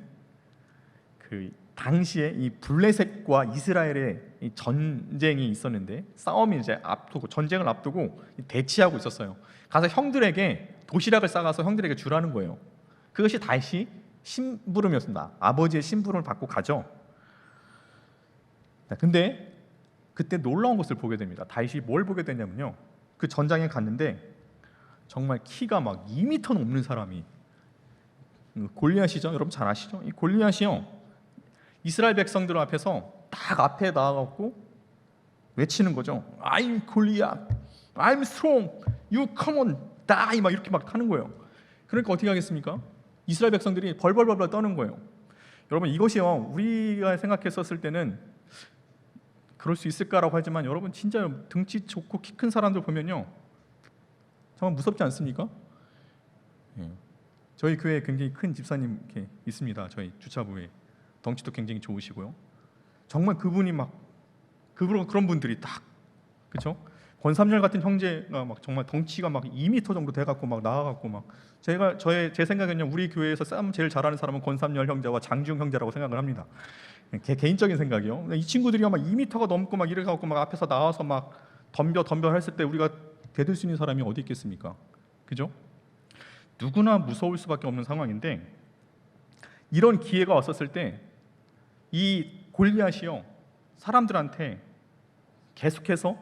Speaker 7: 그 당시에 이 블레셋과 이스라엘의 이 전쟁이 있었는데 싸움이 이제 앞두고 전쟁을 앞두고 대치하고 있었어요. 가서 형들에게 도시락을 싸가서 형들에게 주라는 거예요. 그것이 다윗이 심부름이었습니다. 아버지의 심부름을 받고 가죠. 근데 그때 놀라운 것을 보게 됩니다. 다윗이 뭘 보게 되냐면요. 그 전장에 갔는데 정말 키가 막 2m 넘는 사람이 골리앗이죠. 여러분 잘 아시죠? 이 골리앗이요. 이스라엘 백성들 앞에서 딱 앞에 나와갖고 외치는 거죠. I'm Goliath, I'm strong, you come on, die 막 이렇게 막 하는 거예요. 그러니까 어떻게 하겠습니까? 이스라엘 백성들이 벌벌벌 떠는 거예요. 여러분 이것이요. 우리가 생각했었을 때는 그럴 수 있을까라고 하지만 여러분 진짜 등치 좋고 키 큰 사람들 보면요. 정말 무섭지 않습니까? 예. 저희 교회에 굉장히 큰 집사님 이렇게 있습니다. 저희 주차부에 덩치도 굉장히 좋으시고요. 정말 그분이 막 그런 분들이 딱 그렇죠? 권삼열 같은 형제가 막 정말 덩치가 막 2m 정도 돼갖고 막 나와갖고 막 제 생각에는요. 우리 교회에서 싸움 제일 잘하는 사람은 권삼열 형제와 장중 형제라고 생각을 합니다. 개인적인 생각이요. 이 친구들이 막 2m가 넘고 막 이래갖고 막 앞에서 나와서 막 덤벼 했을 때 우리가 대들 수 있는 사람이 어디 있겠습니까? 그죠? 누구나 무서울 수밖에 없는 상황인데 이런 기회가 왔었을 때 이 골리앗이요 사람들한테 계속해서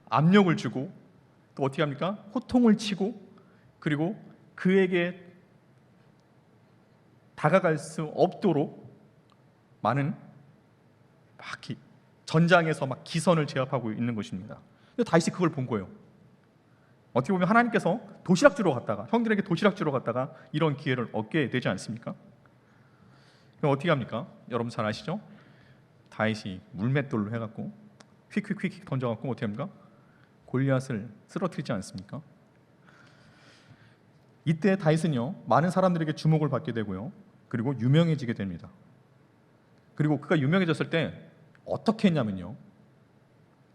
Speaker 7: 압력을 주고 또 어떻게 합니까? 호통을 치고 그리고 그에게 다가갈 수 없도록 많은 막 전장에서 막 기선을 제압하고 있는 것입니다. 근데 다윗이 그걸 본 거예요. 어떻게 보면 하나님께서 도시락 주러 갔다가 형들에게 도시락 주러 갔다가 이런 기회를 얻게 되지 않습니까? 그럼 어떻게 합니까? 여러분 잘 아시죠? 다윗이 물맷돌로 해갖고 휙휙휙 던져갖고 어떻게 합니까? 골리앗을 쓰러뜨리지 않습니까? 이때 다윗은요 많은 사람들에게 주목을 받게 되고요. 그리고 유명해지게 됩니다. 그리고 그가 유명해졌을 때 어떻게 했냐면요.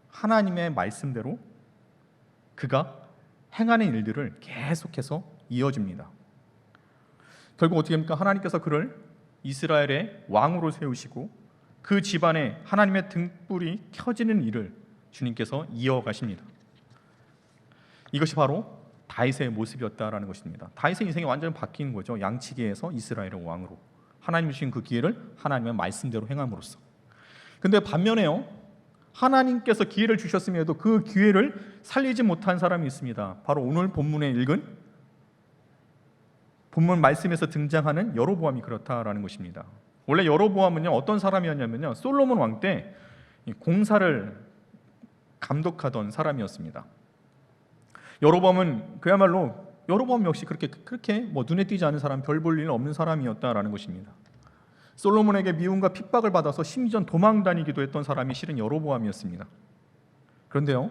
Speaker 7: 하나님의 말씀대로 그가 행하는 일들을 계속해서 이어집니다. 결국 어떻게 합니까? 하나님께서 그를 이스라엘의 왕으로 세우시고 그 집안에 하나님의 등불이 켜지는 일을 주님께서 이어가십니다. 이것이 바로 다윗의 모습이었다라는 것입니다. 다윗의 인생이 완전히 바뀐 거죠. 양치기에서 이스라엘의 왕으로 하나님이 주신 그 기회를 하나님의 말씀대로 행함으로써. 근데 반면에요. 하나님께서 기회를 주셨음에도 그 기회를 살리지 못한 사람이 있습니다. 바로 오늘 본문에 읽은 본문 말씀에서 등장하는 여로보암이 그렇다라는 것입니다. 원래 여로보암은요 어떤 사람이었냐면요 솔로몬 왕 때 공사를 감독하던 사람이었습니다. 여로보암은 그야말로 여로보암 역시 그렇게 뭐 눈에 띄지 않은 사람, 별 볼 일 없는 사람이었다라는 것입니다. 솔로몬에게 미움과 핍박을 받아서 심지어 도망 다니기도 했던 사람이 실은 여로보암이었습니다. 그런데요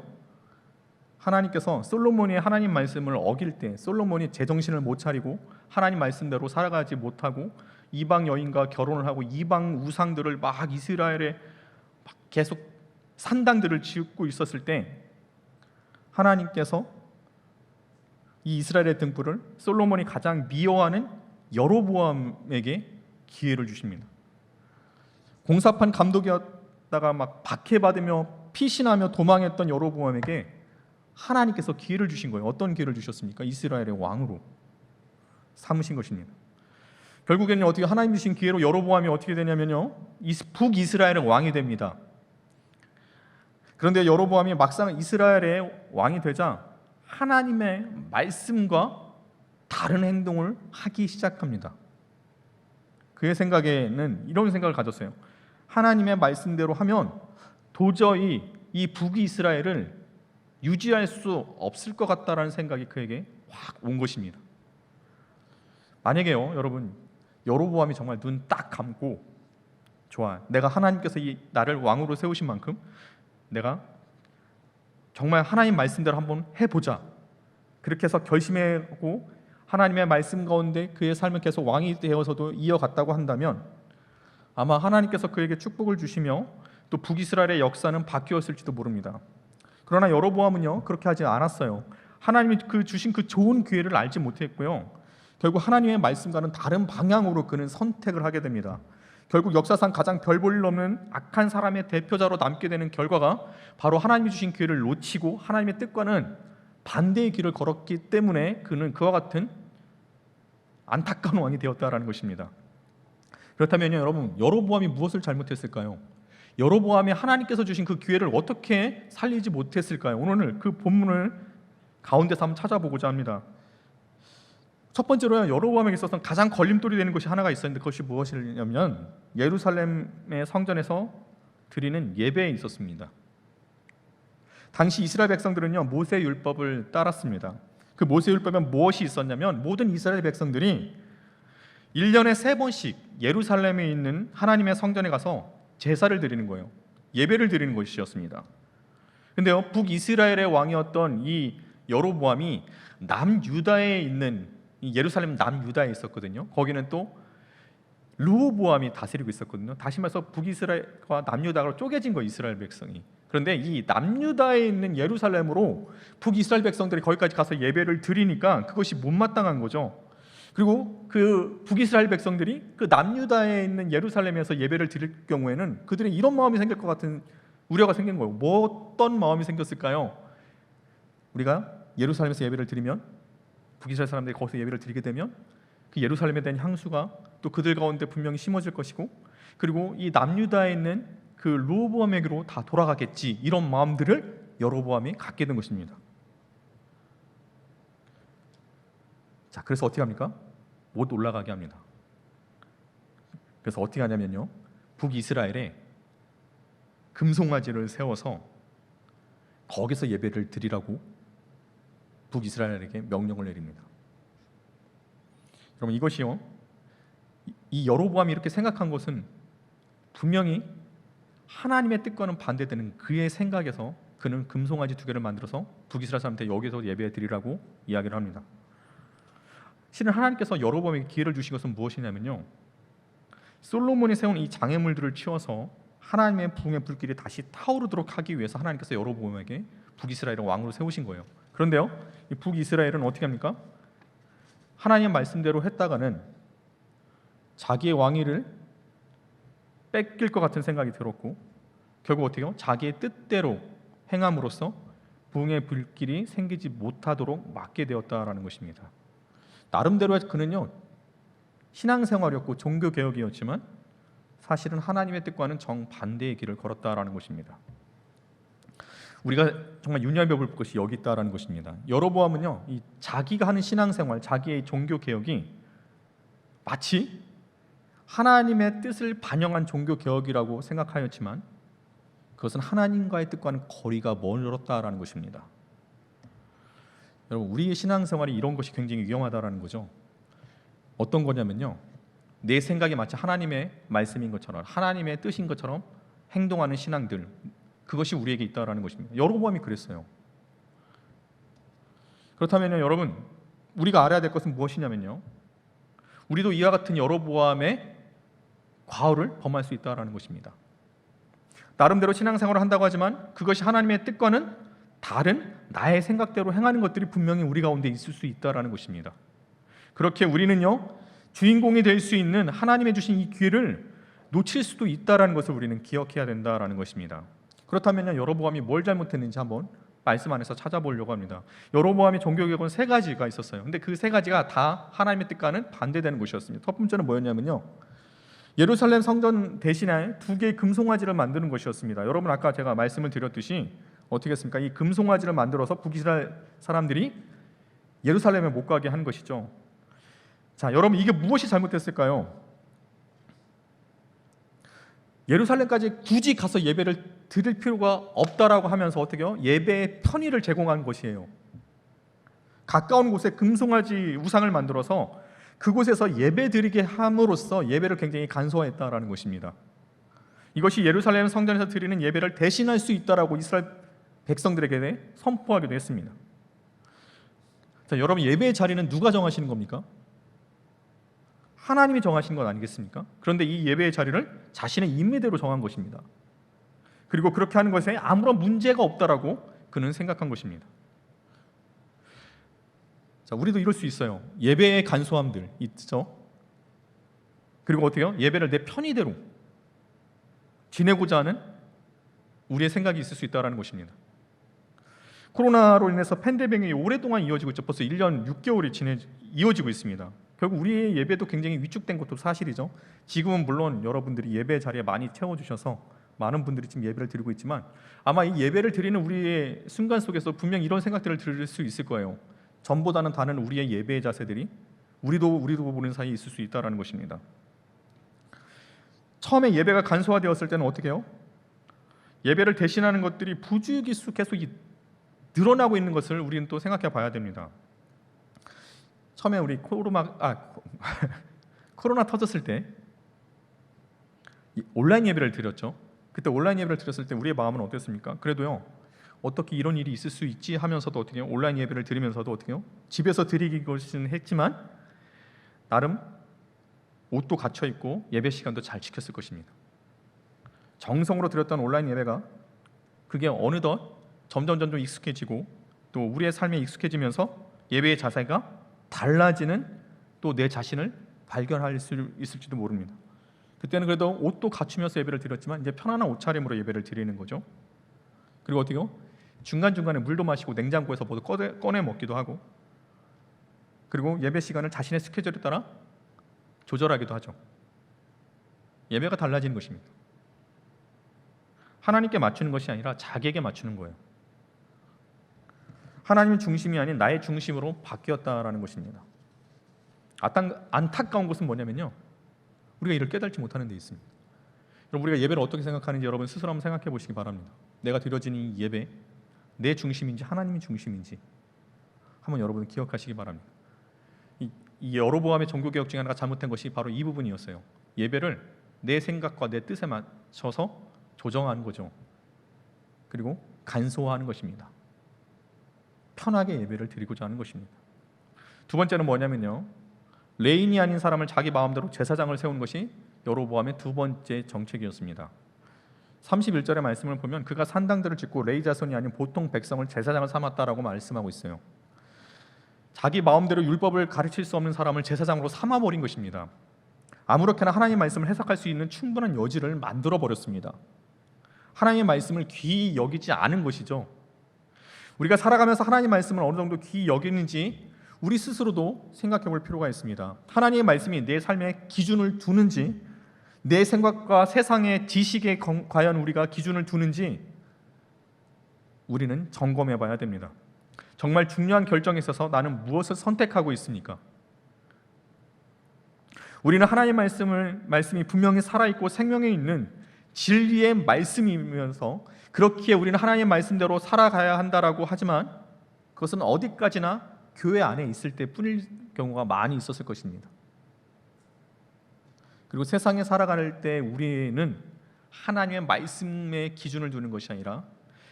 Speaker 7: 하나님께서 솔로몬이 하나님 말씀을 어길 때 솔로몬이 제정신을 못 차리고 하나님 말씀대로 살아가지 못하고 이방 여인과 결혼을 하고 이방 우상들을 막 이스라엘에 막 계속 산당들을 짓고 있었을 때 하나님께서 이 이스라엘의 등불을 솔로몬이 가장 미워하는 여로보암에게 기회를 주십니다. 공사판 감독이었다가 막 박해받으며 피신하며 도망했던 여로보암에게 하나님께서 기회를 주신 거예요. 어떤 기회를 주셨습니까? 이스라엘의 왕으로 삼으신 것입니다. 결국에는 어떻게 하나님 주신 기회로 여로보암이 어떻게 되냐면요 북이스라엘의 왕이 됩니다. 그런데 여로보암이 막상 이스라엘의 왕이 되자 하나님의 말씀과 다른 행동을 하기 시작합니다. 그의 생각에는 이런 생각을 가졌어요. 하나님의 말씀대로 하면 도저히 이 북이스라엘을 유지할 수 없을 것 같다라는 생각이 그에게 확 온 것입니다. 만약에요 여러분 여로보암이 정말 눈 딱 감고 좋아 내가 하나님께서 나를 왕으로 세우신 만큼 내가 정말 하나님 말씀대로 한번 해보자 그렇게 해서 결심하고 하나님의 말씀 가운데 그의 삶을 계속 왕이 되어서도 이어갔다고 한다면 아마 하나님께서 그에게 축복을 주시며 또 북이스라엘의 역사는 바뀌었을지도 모릅니다. 그러나 여로보암은요 그렇게 하지 않았어요. 하나님이 주신 그 좋은 기회를 알지 못했고요. 결국 하나님의 말씀과는 다른 방향으로 그는 선택을 하게 됩니다. 결국 역사상 가장 별 볼 일 없는 악한 사람의 대표자로 남게 되는 결과가 바로 하나님이 주신 기회를 놓치고 하나님의 뜻과는 반대의 길을 걸었기 때문에 그는 그와 같은 안타까운 왕이 되었다라는 것입니다. 그렇다면요 여러분, 여로보암이 무엇을 잘못했을까요? 여로보암이 하나님께서 주신 그 기회를 어떻게 살리지 못했을까요? 오늘 그 본문을 가운데서 한번 찾아보고자 합니다. 첫 번째로요, 여로보암에게 있어서 가장 걸림돌이 되는 것이 하나가 있었는데 그것이 무엇이냐면 예루살렘의 성전에서 드리는 예배에 있었습니다. 당시 이스라엘 백성들은요 모세 율법을 따랐습니다. 그 모세 율법에 무엇이 있었냐면 모든 이스라엘 백성들이 1년에 3번씩 예루살렘에 있는 하나님의 성전에 가서 제사를 드리는 거예요. 예배를 드리는 것이었습니다. 근데요 북이스라엘의 왕이었던 이 여로보암이 남유다에 있는 이 예루살렘 남유다에 있었거든요. 거기는 또 르호보암이 다스리고 있었거든요. 다시 말해서 북이스라엘과 남유다가 쪼개진 거 이스라엘 백성이. 그런데 이 남유다에 있는 예루살렘으로 북이스라엘 백성들이 거기까지 가서 예배를 드리니까 그것이 못마땅한 거죠. 그리고 그 북이스라엘 백성들이 그 남유다에 있는 예루살렘에서 예배를 드릴 경우에는 그들이 이런 마음이 생길 것 같은 우려가 생긴 거예요. 뭐 어떤 마음이 생겼을까요? 우리가 예루살렘에서 예배를 드리면 북이스라엘 사람들이 거기서 예배를 드리게 되면 그 예루살렘에 대한 향수가 또 그들 가운데 분명히 심어질 것이고 그리고 이 남유다에 있는 그 르호보암에게로 다 돌아가겠지 이런 마음들을 여로보암이 갖게 된 것입니다. 자, 그래서 어떻게 합니까? 못 올라가게 합니다. 그래서 어떻게 하냐면요 북이스라엘에 금송아지를 세워서 거기서 예배를 드리라고 북이스라엘에게 명령을 내립니다. 여러분 이것이요 이 여로보암이 이렇게 생각한 것은 분명히 하나님의 뜻과는 반대되는 그의 생각에서 그는 금송아지 2개를 만들어서 북이스라엘 사람한테 여기서 예배 드리라고 이야기를 합니다. 실은 하나님께서 여로보암에게 기회를 주신 것은 무엇이냐면요 솔로몬이 세운 이 장애물들을 치워서 하나님의 부흥의 불길이 다시 타오르도록 하기 위해서 하나님께서 여로보암에게 북이스라엘을 왕으로 세우신 거예요. 그런데요 이 북이스라엘은 어떻게 합니까? 하나님의 말씀대로 했다가는 자기의 왕위를 뺏길 것 같은 생각이 들었고 결국 어떻게 해요? 자기의 뜻대로 행함으로써 부흥의 불길이 생기지 못하도록 막게 되었다라는 것입니다. 나름대로 그는요 신앙생활이었고 종교개혁이었지만 사실은 하나님의 뜻과는 정반대의 길을 걸었다라는 것입니다. 우리가 정말 눈여겨볼 것이 여기 있다라는 것입니다. 여로보암은요 이 자기가 하는 신앙생활, 자기의 종교개혁이 마치 하나님의 뜻을 반영한 종교개혁이라고 생각하였지만 그것은 하나님과의 뜻과는 거리가 멀었다라는 것입니다. 여러분 우리의 신앙생활이 이런 것이 굉장히 위험하다라는 거죠. 어떤 거냐면요 내 생각이 마치 하나님의 말씀인 것처럼 하나님의 뜻인 것처럼 행동하는 신앙들 그것이 우리에게 있다라는 것입니다. 여로보암이 그랬어요. 그렇다면요 여러분 우리가 알아야 될 것은 무엇이냐면요 우리도 이와 같은 여로보암의 과오를 범할 수 있다라는 것입니다. 나름대로 신앙생활을 한다고 하지만 그것이 하나님의 뜻과는 다른 나의 생각대로 행하는 것들이 분명히 우리 가운데 있을 수 있다라는 것입니다. 그렇게 우리는요 주인공이 될 수 있는 하나님의 주신 이 기회를 놓칠 수도 있다라는 것을 우리는 기억해야 된다라는 것입니다. 그렇다면 여로보암이 뭘 잘못했는지 한번 말씀 안에서 찾아보려고 합니다. 여로보암의 종교개혁은 3가지가 있었어요. 근데 그 3가지가 다 하나님의 뜻과는 반대되는 것이었습니다. 첫 번째는 뭐였냐면요 예루살렘 성전 대신에 2개의 금송아지를 만드는 것이었습니다. 여러분 아까 제가 말씀을 드렸듯이 어떻게 했습니까? 이 금송아지를 만들어서 북이스라엘 사람들이 예루살렘에 못 가게 한 것이죠. 자, 여러분 이게 무엇이 잘못됐을까요? 예루살렘까지 굳이 가서 예배를 드릴 필요가 없다라고 하면서 어떻게 해요? 예배의 편의를 제공한 것이에요. 가까운 곳에 금송아지 우상을 만들어서 그곳에서 예배 드리게 함으로써 예배를 굉장히 간소화했다라는 것입니다. 이것이 예루살렘 성전에서 드리는 예배를 대신할 수 있다라고 이스라엘 백성들에게 선포하기도 했습니다. 자, 여러분 예배의 자리는 누가 정하시는 겁니까? 하나님이 정하신 것 아니겠습니까? 그런데 이 예배의 자리를 자신의 임의대로 정한 것입니다. 그리고 그렇게 하는 것에 아무런 문제가 없다라고 그는 생각한 것입니다. 자, 우리도 이럴 수 있어요. 예배의 간소함들 있죠. 그리고 어떻게요? 예배를 내 편의대로 지내고자 하는 우리의 생각이 있을 수 있다는 것입니다. 코로나로 인해서 팬데믹이 오랫동안 이어지고 있죠. 벌써 1년 6개월이 이어지고 있습니다. 결국 우리의 예배도 굉장히 위축된 것도 사실이죠. 지금은 물론 여러분들이 예배 자리에 많이 채워주셔서 많은 분들이 지금 예배를 드리고 있지만 아마 이 예배를 드리는 우리의 순간 속에서 분명 이런 생각들을 들을 수 있을 거예요. 전보다는 다른 우리의 예배의 자세들이 우리도 보는 사이에 있을 수 있다는 것입니다. 처음에 예배가 간소화되었을 때는 어떻게 해요? 예배를 대신하는 것들이 부주의기 계속 늘어나고 있는 것을 우리는 또 생각해 봐야 됩니다. 처음에 우리 코로나 터졌을 때 온라인 예배를 드렸죠. 그때 온라인 예배를 드렸을 때 우리의 마음은 어땠습니까? 그래도요, 어떻게 이런 일이 있을 수 있지 하면서도 어떻게 해요? 온라인 예배를 드리면서도 어떻게 해요? 집에서 드리기 것은 했지만 나름 옷도 갖춰 입고 예배 시간도 잘 지켰을 것입니다. 정성으로 드렸던 온라인 예배가 그게 어느덧 점점 익숙해지고 또 우리의 삶에 익숙해지면서 예배의 자세가 달라지는 또 내 자신을 발견할 수 있을지도 모릅니다. 그때는 그래도 옷도 갖추면서 예배를 드렸지만 이제 편안한 옷차림으로 예배를 드리는 거죠. 그리고 어떻게요? 중간중간에 물도 마시고 냉장고에서 뭐 꺼내 먹기도 하고, 그리고 예배 시간을 자신의 스케줄에 따라 조절하기도 하죠. 예배가 달라지는 것입니다. 하나님께 맞추는 것이 아니라 자기에게 맞추는 거예요. 하나님의 중심이 아닌 나의 중심으로 바뀌었다라는 것입니다. 안타까운 것은 뭐냐면요, 우리가 이를 깨닫지 못하는 데 있습니다. 여러분, 우리가 예배를 어떻게 생각하는지 여러분 스스로 한번 생각해 보시기 바랍니다. 내가 드려지는 이 예배, 내 중심인지 하나님의 중심인지 한번 여러분 기억하시기 바랍니다. 이 여로보암의 종교개혁 중에 하나가 잘못된 것이 바로 이 부분이었어요. 예배를 내 생각과 내 뜻에 맞춰서 조정하는 거죠. 그리고 간소화하는 것입니다. 편하게 예배를 드리고자 하는 것입니다. 두 번째는 뭐냐면요, 레인이 아닌 사람을 자기 마음대로 제사장을 세운 것이 여로보암의 두 번째 정책이었습니다. 31절의 말씀을 보면 그가 산당들을 짓고 레위 자손이 아닌 보통 백성을 제사장을 삼았다라고 말씀하고 있어요. 자기 마음대로 율법을 가르칠 수 없는 사람을 제사장으로 삼아버린 것입니다. 아무렇게나 하나님의 말씀을 해석할 수 있는 충분한 여지를 만들어 버렸습니다. 하나님의 말씀을 귀히 여기지 않은 것이죠. 우리가 살아가면서 하나님의 말씀을 어느 정도 귀히 여기는지 우리 스스로도 생각해 볼 필요가 있습니다. 하나님의 말씀이 내 삶의 기준을 두는지, 내 생각과 세상의 지식에 과연 우리가 기준을 두는지 우리는 점검해 봐야 됩니다. 정말 중요한 결정에 있어서 나는 무엇을 선택하고 있습니까? 우리는 하나님의 말씀이 분명히 살아있고 생명에 있는 진리의 말씀이면서 그렇기에 우리는 하나님의 말씀대로 살아가야 한다라고 하지만 그것은 어디까지나 교회 안에 있을 때 뿐일 경우가 많이 있었을 것입니다. 그리고 세상에 살아갈 때 우리는 하나님의 말씀에 기준을 두는 것이 아니라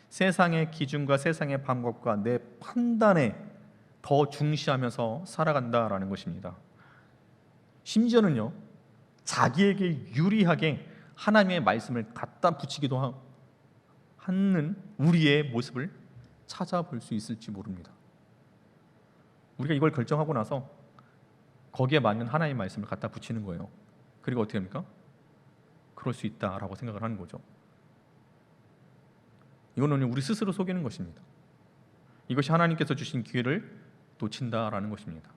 Speaker 7: 세상의 기준과 세상의 방법과 내 판단에 더 중시하면서 살아간다라는 것입니다. 심지어는요, 자기에게 유리하게 하나님의 말씀을 갖다 붙이기도 하는 우리의 모습을 찾아볼 수 있을지 모릅니다. 우리가 이걸 결정하고 나서 거기에 맞는 하나님의 말씀을 갖다 붙이는 거예요. 그리고 어떻게 합니까? 그럴 수 있다라고 생각을 하는 거죠. 이거는 우리 스스로 속이는 것입니다. 이것이 하나님께서 주신 기회를 놓친다라는 것입니다.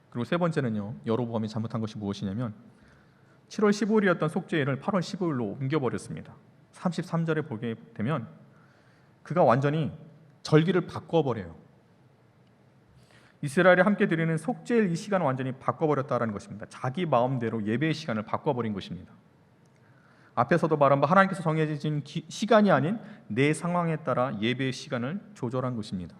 Speaker 7: 그리고 세 번째는요, 여로보암이 잘못한 것이 무엇이냐면 7월 15일이었던 속죄일을 8월 15일로 옮겨버렸습니다. 33절에 보게 되면 그가 완전히 절기를 바꿔버려요. 이스라엘이 함께 드리는 속죄일 이 시간을 완전히 바꿔버렸다는 것입니다. 자기 마음대로 예배의 시간을 바꿔버린 것입니다. 앞에서도 말한 바 하나님께서 정해진 시간이 아닌 내 상황에 따라 예배의 시간을 조절한 것입니다.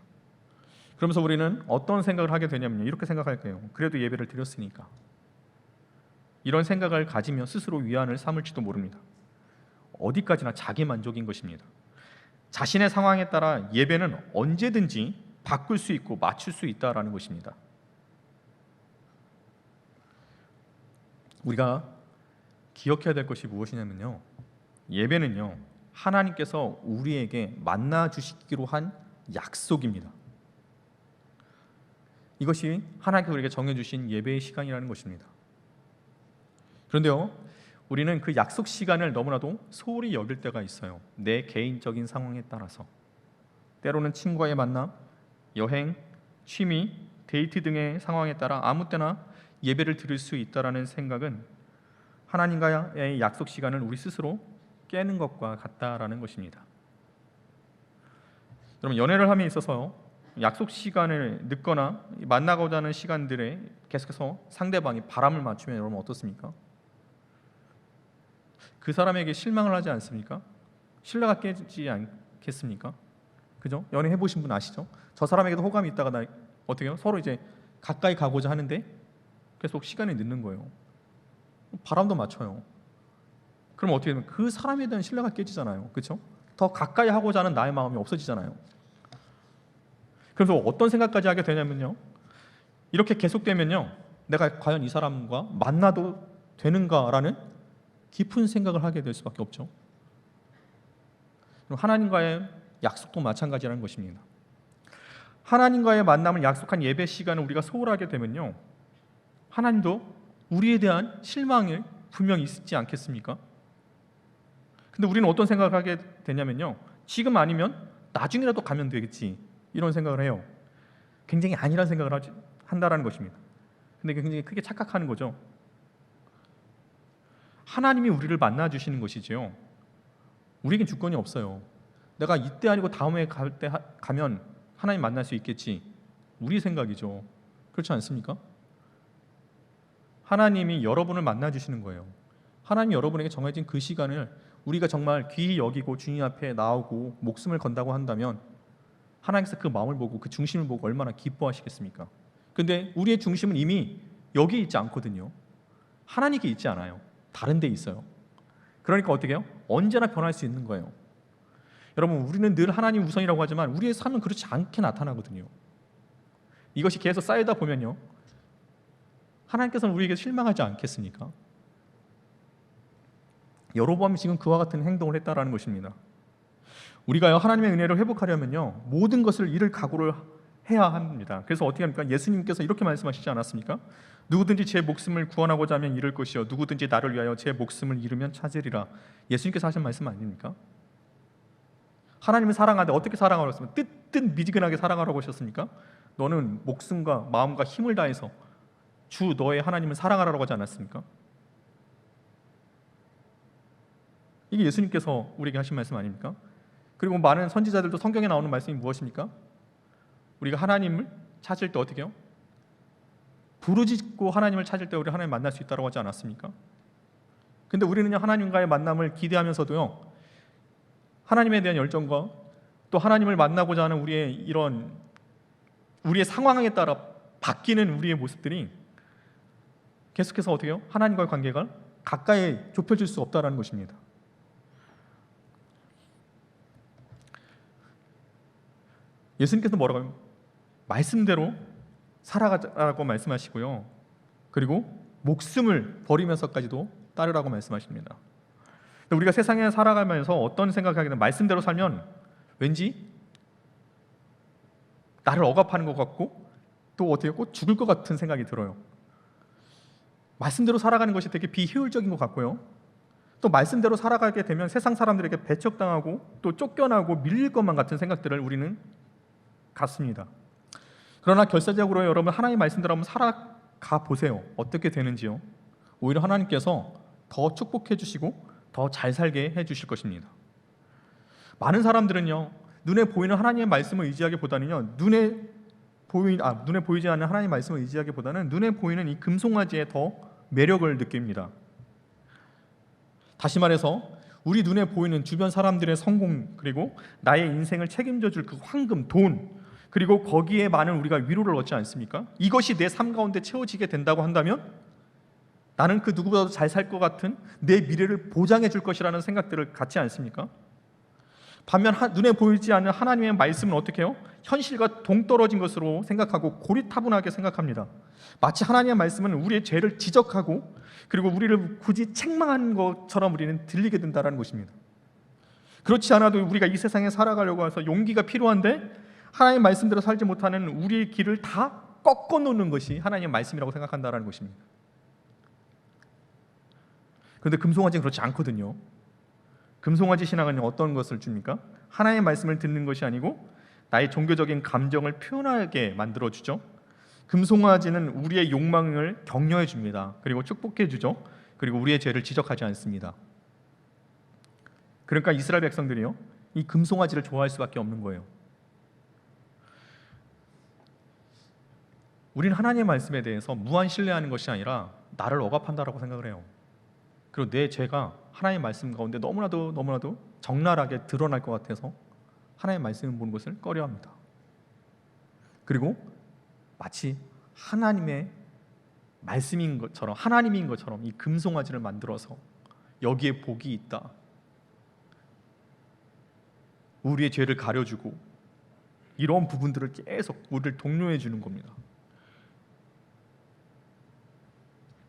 Speaker 7: 그러면서 우리는 어떤 생각을 하게 되냐면요, 이렇게 생각할 거예요. 그래도 예배를 드렸으니까. 이런 생각을 가지며 스스로 위안을 삼을지도 모릅니다. 어디까지나 자기 만족인 것입니다. 자신의 상황에 따라 예배는 언제든지 바꿀 수 있고 맞출 수 있다라는 것입니다. 우리가 기억해야 될 것이 무엇이냐면요, 예배는요 하나님께서 우리에게 만나 주시기로 한 약속입니다. 이것이 하나님께서 우리에게 정해주신 예배의 시간이라는 것입니다. 그런데요, 우리는 그 약속 시간을 너무나도 소홀히 여길 때가 있어요. 내 개인적인 상황에 따라서. 때로는 친구와의 만남, 여행, 취미, 데이트 등의 상황에 따라 아무 때나 예배를 드릴 수 있다라는 생각은 하나님과의 약속 시간을 우리 스스로 깨는 것과 같다라는 것입니다. 여러분, 연애를 함에 있어서 약속 시간을 늦거나 만나고자 하는 시간들에 계속해서 상대방이 바람을 맞추면 여러분 어떻습니까? 그 사람에게 실망을 하지 않습니까? 신뢰가 깨지지 않겠습니까? 그죠? 연애해 보신 분 아시죠? 저 사람에게도 호감이 있다가 어떻게 해요? 서로 이제 가까이 가고자 하는데 계속 시간이 늦는 거예요. 바람도 맞춰요. 그럼 어떻게 되면 그 사람에 대한 신뢰가 깨지잖아요. 그렇죠? 더 가까이 하고자 하는 나의 마음이 없어지잖아요. 그래서 어떤 생각까지 하게 되냐면요, 이렇게 계속되면요, 내가 과연 이 사람과 만나도 되는가라는 깊은 생각을 하게 될 수밖에 없죠. 하나님과의 약속도 마찬가지라는 것입니다. 하나님과의 만남을 약속한 예배 시간을 우리가 소홀하게 되면요, 하나님도 우리에 대한 실망이 분명히 있지 않겠습니까? 근데 우리는 어떤 생각을 하게 되냐면요, 지금 아니면 나중이라도 가면 되겠지, 이런 생각을 해요. 굉장히 아니란 생각을 한다라는 것입니다. 근데 굉장히 크게 착각하는 거죠. 하나님이 우리를 만나 주시는 것이지요, 우리에겐 주권이 없어요. 내가 이때 아니고 다음에 가면 하나님 만날 수 있겠지, 우리 생각이죠. 그렇지 않습니까? 하나님이 여러분을 만나 주시는 거예요. 하나님이 여러분에게 정해진 그 시간을 우리가 정말 귀히 여기고 주님 앞에 나오고 목숨을 건다고 한다면 하나님께서 그 마음을 보고 그 중심을 보고 얼마나 기뻐하시겠습니까? 근데 우리의 중심은 이미 여기 있지 않거든요. 하나님께 있지 않아요. 다른 데 있어요. 그러니까 어떻게 해요? 언제나 변할 수 있는 거예요. 여러분, 우리는 늘 하나님 우선이라고 하지만 우리의 삶은 그렇지 않게 나타나거든요. 이것이 계속 쌓이다 보면요, 하나님께서는 우리에게 실망하지 않겠습니까? 여로보암이 지금 그와 같은 행동을 했다라는 것입니다. 우리가요, 하나님의 은혜를 회복하려면요, 모든 것을 잃을 각오를 해야 합니다. 그래서 어떻게 합니까? 예수님께서 이렇게 말씀하시지 않았습니까? 누구든지 제 목숨을 구원하고자 하면 잃을 것이요, 누구든지 나를 위하여 제 목숨을 잃으면 찾으리라. 예수님께서 하신 말씀 아닙니까? 하나님을 사랑하는데 어떻게 사랑하라고 했습니까? 뜨뜻미지근하게 사랑하라고 하셨습니까? 너는 목숨과 마음과 힘을 다해서 주 너의 하나님을 사랑하라고 하지 않았습니까? 이게 예수님께서 우리에게 하신 말씀 아닙니까? 그리고 많은 선지자들도 성경에 나오는 말씀이 무엇입니까? 우리가 하나님을 찾을 때 어떻게 해요? 부르짖고 하나님을 찾을 때 우리 하나님 만날 수 있다고 하지 않았습니까? 근데 우리는요, 하나님과의 만남을 기대하면서도요, 하나님에 대한 열정과 또 하나님을 만나고자 하는 우리의 상황에 따라 바뀌는 우리의 모습들이 계속해서 어떻게 해요? 하나님과의 관계가 가까이 좁혀질 수 없다는 것입니다. 예수님께서 뭐라고 해요? 말씀대로 살아가라고 말씀하시고요, 그리고 목숨을 버리면서까지도 따르라고 말씀하십니다. 우리가 세상에 살아가면서 어떤 생각을 하게 되면 말씀대로 살면 왠지 나를 억압하는 것 같고 또 어떻게 꼭 죽을 것 같은 생각이 들어요. 말씀대로 살아가는 것이 되게 비효율적인 것 같고요, 또 말씀대로 살아가게 되면 세상 사람들에게 배척당하고 또 쫓겨나고 밀릴 것만 같은 생각들을 우리는 갖습니다. 그러나 결사적으로 여러분, 하나님의 말씀대로 한번 살아가 보세요. 어떻게 되는지요? 오히려 하나님께서 더 축복해 주시고 더 잘 살게 해 주실 것입니다. 많은 사람들은요, 눈에 보이는 하나님의 말씀을 의지하기보다는요, 눈에 보이지 않는 하나님의 말씀을 의지하기보다는 눈에 보이는 이 금송아지에 더 매력을 느낍니다. 다시 말해서 우리 눈에 보이는 주변 사람들의 성공, 그리고 나의 인생을 책임져 줄 그 황금, 돈, 그리고 거기에 많은 우리가 위로를 얻지 않습니까? 이것이 내 삶 가운데 채워지게 된다고 한다면 나는 그 누구보다도 잘 살 것 같은 내 미래를 보장해 줄 것이라는 생각들을 갖지 않습니까? 반면 눈에 보이지 않는 하나님의 말씀은 어떻게 해요? 현실과 동떨어진 것으로 생각하고 고리타분하게 생각합니다. 마치 하나님의 말씀은 우리의 죄를 지적하고 그리고 우리를 굳이 책망하는 것처럼 우리는 들리게 된다는 것입니다. 그렇지 않아도 우리가 이 세상에 살아가려고 해서 용기가 필요한데 하나님의 말씀대로 살지 못하는 우리의 길을 다 꺾어 놓는 것이 하나님의 말씀이라고 생각한다는 것입니다. 그런데 금송아지는 그렇지 않거든요. 금송아지 신앙은 어떤 것을 줍니까? 하나님의 말씀을 듣는 것이 아니고 나의 종교적인 감정을 표현하게 만들어주죠. 금송아지는 우리의 욕망을 격려해 줍니다. 그리고 축복해 주죠. 그리고 우리의 죄를 지적하지 않습니다. 그러니까 이스라엘 백성들이요, 이 금송아지를 좋아할 수밖에 없는 거예요. 우리는 하나님의 말씀에 대해서 무한 신뢰하는 것이 아니라 나를 억압한다라고 생각을 해요. 그리고 내 죄가 하나님의 말씀 가운데 너무나도 적나라하게 드러날 것 같아서 하나님의 말씀을 보는 것을 꺼려합니다. 그리고 마치 하나님의 말씀인 것처럼, 하나님인 것처럼 이 금송아지를 만들어서 여기에 복이 있다, 우리의 죄를 가려주고 이런 부분들을 계속 우리를 독려해 주는 겁니다.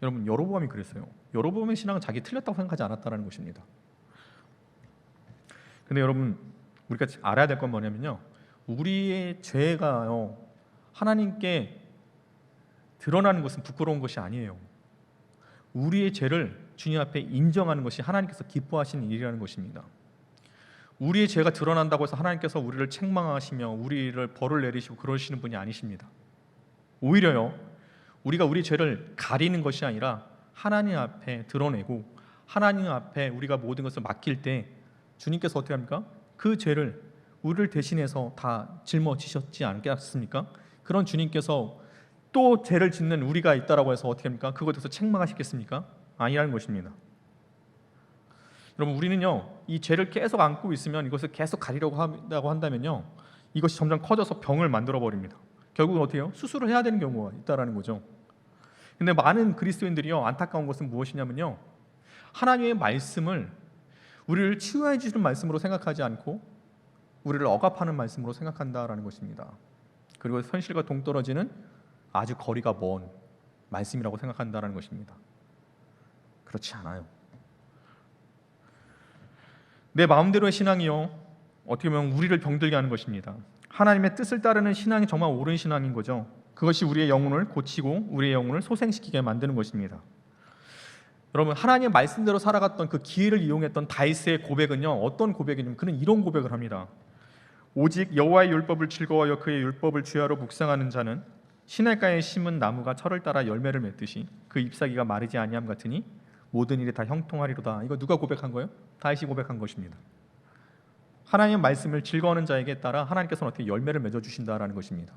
Speaker 7: 여러분, 여로보암이 그랬어요. 여로보암의 신앙은 자기 틀렸다고 생각하지 않았다는 것입니다. 근데 여러분, 우리가 알아야 될 건 뭐냐면요, 우리의 죄가요 하나님께 드러나는 것은 부끄러운 것이 아니에요. 우리의 죄를 주님 앞에 인정하는 것이 하나님께서 기뻐하시는 일이라는 것입니다. 우리의 죄가 드러난다고 해서 하나님께서 우리를 책망하시며 우리를 벌을 내리시고 그러시는 분이 아니십니다. 오히려요, 우리가 우리 죄를 가리는 것이 아니라 하나님 앞에 드러내고 하나님 앞에 우리가 모든 것을 맡길 때 주님께서 어떻게 합니까? 그 죄를 우리를 대신해서 다 짊어지셨지 않겠습니까? 그런 주님께서 또 죄를 짓는 우리가 있다라고 해서 어떻게 합니까? 그것에 대해서 책망하시겠습니까? 아니라는 것입니다. 여러분, 우리는요, 이 죄를 계속 안고 있으면, 이것을 계속 가리려고 한다면요, 이것이 점점 커져서 병을 만들어 버립니다. 결국은 어떻게 해요? 수술을 해야 되는 경우가 있다라는 거죠. 근데 많은 그리스도인들이요, 안타까운 것은 무엇이냐면요, 하나님의 말씀을 우리를 치유해 주시는 말씀으로 생각하지 않고 우리를 억압하는 말씀으로 생각한다라는 것입니다. 그리고 현실과 동떨어지는 아주 거리가 먼 말씀이라고 생각한다라는 것입니다. 그렇지 않아요. 내 마음대로의 신앙이요, 어떻게 보면 우리를 병들게 하는 것입니다. 하나님의 뜻을 따르는 신앙이 정말 옳은 신앙인 거죠. 그것이 우리의 영혼을 고치고 우리의 영혼을 소생시키게 만드는 것입니다. 여러분, 하나님의 말씀대로 살아갔던 그 기회를 이용했던 다윗의 고백은요, 어떤 고백이냐면 그는 이런 고백을 합니다. 오직 여호와의 율법을 즐거워하여 그의 율법을 주야로 묵상하는 자는 시냇가에 심은 나무가 철을 따라 열매를 맺듯이 그 잎사귀가 마르지 아니함 같으니 모든 일이 다 형통하리로다. 이거 누가 고백한 거예요? 다윗이 고백한 것입니다. 하나님의 말씀을 즐거워하는 자에게 따라 하나님께서는 어떻게 열매를 맺어주신다라는 것입니다.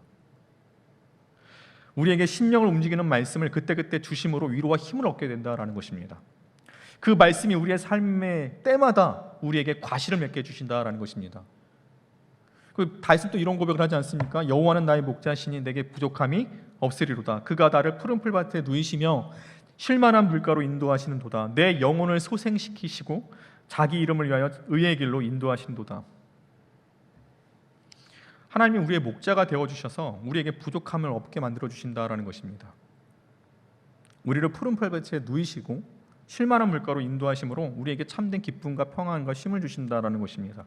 Speaker 7: 우리에게 심령을 움직이는 말씀을 그때그때 주심으로 위로와 힘을 얻게 된다라는 것입니다. 그 말씀이 우리의 삶의 때마다 우리에게 과실을 맺게 해주신다라는 것입니다. 그 다윗은 또 이런 고백을 하지 않습니까? 여호와는 나의 목자시니 내게 부족함이 없으리로다. 그가 나를 푸른 풀밭에 누이시며 쉴만한 물가로 인도하시는 도다. 내 영혼을 소생시키시고 자기 이름을 위하여 의의 길로 인도하시는 도다. 하나님이 우리의 목자가 되어주셔서 우리에게 부족함을 없게 만들어주신다라는 것입니다. 우리를 푸른 풀밭에 누이시고 쉴만한 물가로 인도하심으로 우리에게 참된 기쁨과 평안과 쉼을 주신다라는 것입니다.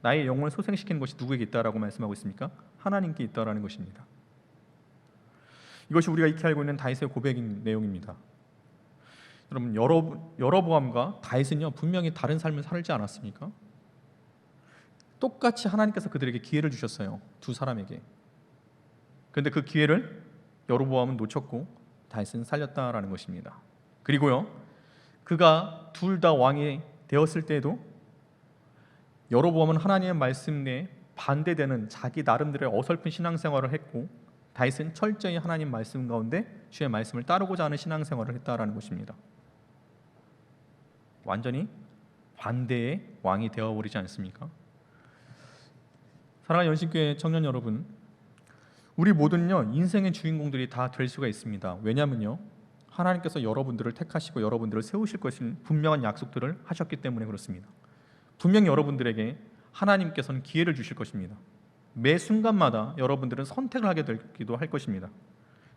Speaker 7: 나의 영혼을 소생시키는 것이 누구에게 있다라고 말씀하고 있습니까? 하나님께 있다라는 것입니다. 이것이 우리가 익히 알고 있는 다윗의 고백인 내용입니다. 여러분, 여로보암과 다윗은요 분명히 다른 삶을 살지 않았습니까? 똑같이 하나님께서 그들에게 기회를 주셨어요. 두 사람에게. 그런데 그 기회를 여로보암은 놓쳤고 다윗은 살렸다라는 것입니다. 그리고요, 그가 둘 다 왕이 되었을 때에도 여로보암은 하나님의 말씀에 반대되는 자기 나름대로의 어설픈 신앙생활을 했고, 다윗은 철저히 하나님 말씀 가운데 주의 말씀을 따르고자 하는 신앙생활을 했다라는 것입니다. 완전히 반대의 왕이 되어버리지 않습니까? 사랑하는 연신교회 청년 여러분, 우리 모두는요 인생의 주인공들이 다 될 수가 있습니다. 왜냐하면요, 하나님께서 여러분들을 택하시고 여러분들을 세우실 것을 분명한 약속들을 하셨기 때문에 그렇습니다. 분명히 여러분들에게 하나님께서는 기회를 주실 것입니다. 매 순간마다 여러분들은 선택을 하게 되기도 할 것입니다.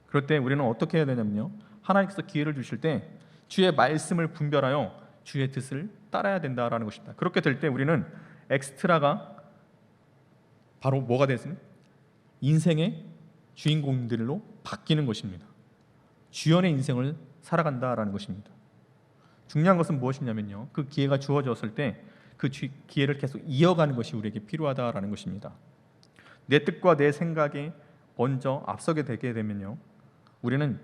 Speaker 7: 그럴 때 우리는 어떻게 해야 되냐면요, 하나님께서 기회를 주실 때 주의 말씀을 분별하여 주의 뜻을 따라야 된다라는 것입니다. 그렇게 될 때 우리는 엑스트라가 바로 뭐가 되는 인생의 주인공들로 바뀌는 것입니다. 주연의 인생을 살아간다라는 것입니다. 중요한 것은 무엇이냐면요, 그 기회가 주어졌을 때 그 기회를 계속 이어가는 것이 우리에게 필요하다라는 것입니다. 내 뜻과 내 생각에 먼저 앞서게 되게 되면요, 우리는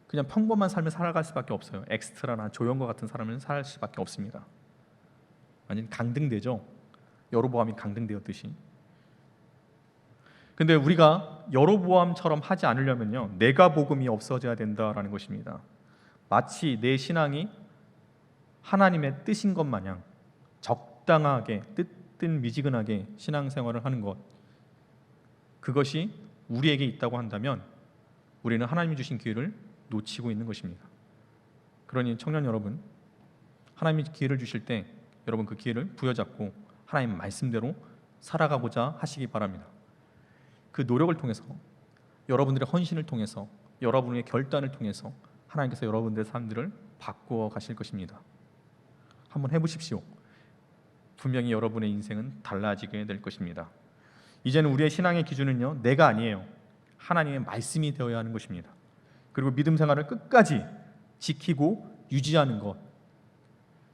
Speaker 7: 그냥 평범한 삶을 살아갈 수밖에 없어요. 엑스트라나 조연과 같은 사람을 살 수밖에 없습니다. 완전 강등되죠. 여로보암이 강등되었듯이. 근데 우리가 여로보암처럼 하지 않으려면요, 내가 복음이 없어져야 된다라는 것입니다. 마치 내 신앙이 하나님의 뜻인 것 마냥 적당하게 뜨뜻미지근하게 신앙생활을 하는 것, 그것이 우리에게 있다고 한다면 우리는 하나님이 주신 기회를 놓치고 있는 것입니다. 그러니 청년 여러분, 하나님이 기회를 주실 때 여러분 그 기회를 부여잡고 하나님 말씀대로 살아가고자 하시기 바랍니다. 그 노력을 통해서, 여러분들의 헌신을 통해서, 여러분의 결단을 통해서 하나님께서 여러분들의 삶들을 바꾸어 가실 것입니다. 한번 해보십시오. 분명히 여러분의 인생은 달라지게 될 것입니다. 이제는 우리의 신앙의 기준은요, 내가 아니에요. 하나님의 말씀이 되어야 하는 것입니다. 그리고 믿음 생활을 끝까지 지키고 유지하는 것,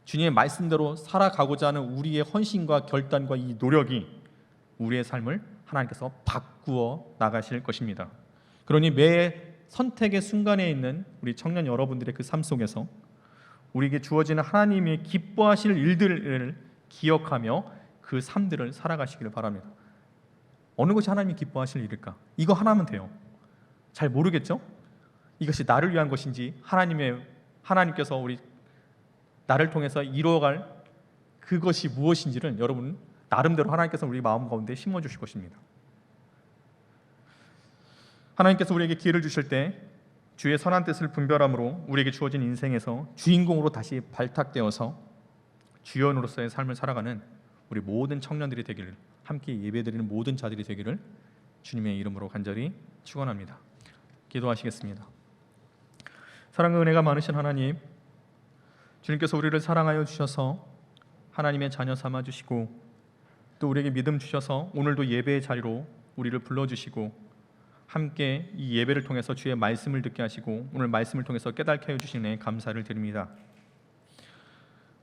Speaker 7: 주님의 말씀대로 살아가고자 하는 우리의 헌신과 결단과 이 노력이 우리의 삶을 하나님께서 바꾸어 나가실 것입니다. 그러니 매 선택의 순간에 있는 우리 청년 여러분들의 그 삶 속에서 우리에게 주어지는 하나님이 기뻐하실 일들을 기억하며 그 삶들을 살아가시기를 바랍니다. 어느 것이 하나님이 기뻐하실 일일까? 이거 하나면 돼요. 잘 모르겠죠? 이것이 나를 위한 것인지 하나님께서 우리 나를 통해서 이루어갈 그것이 무엇인지를 여러분 나름대로 하나님께서 우리 마음 가운데 심어주실 것입니다. 하나님께서 우리에게 기회를 주실 때 주의 선한 뜻을 분별함으로 우리에게 주어진 인생에서 주인공으로 다시 발탁되어서 주연으로서의 삶을 살아가는 우리 모든 청년들이 되기를, 함께 예배드리는 모든 자들이 되기를 주님의 이름으로 간절히 축원합니다. 기도하시겠습니다. 사랑과 은혜가 많으신 하나님, 주님께서 우리를 사랑하여 주셔서 하나님의 자녀 삼아 주시고 또 우리에게 믿음 주셔서 오늘도 예배의 자리로 우리를 불러주시고 함께 이 예배를 통해서 주의 말씀을 듣게 하시고 오늘 말씀을 통해서 깨닫게 해주시네 감사를 드립니다.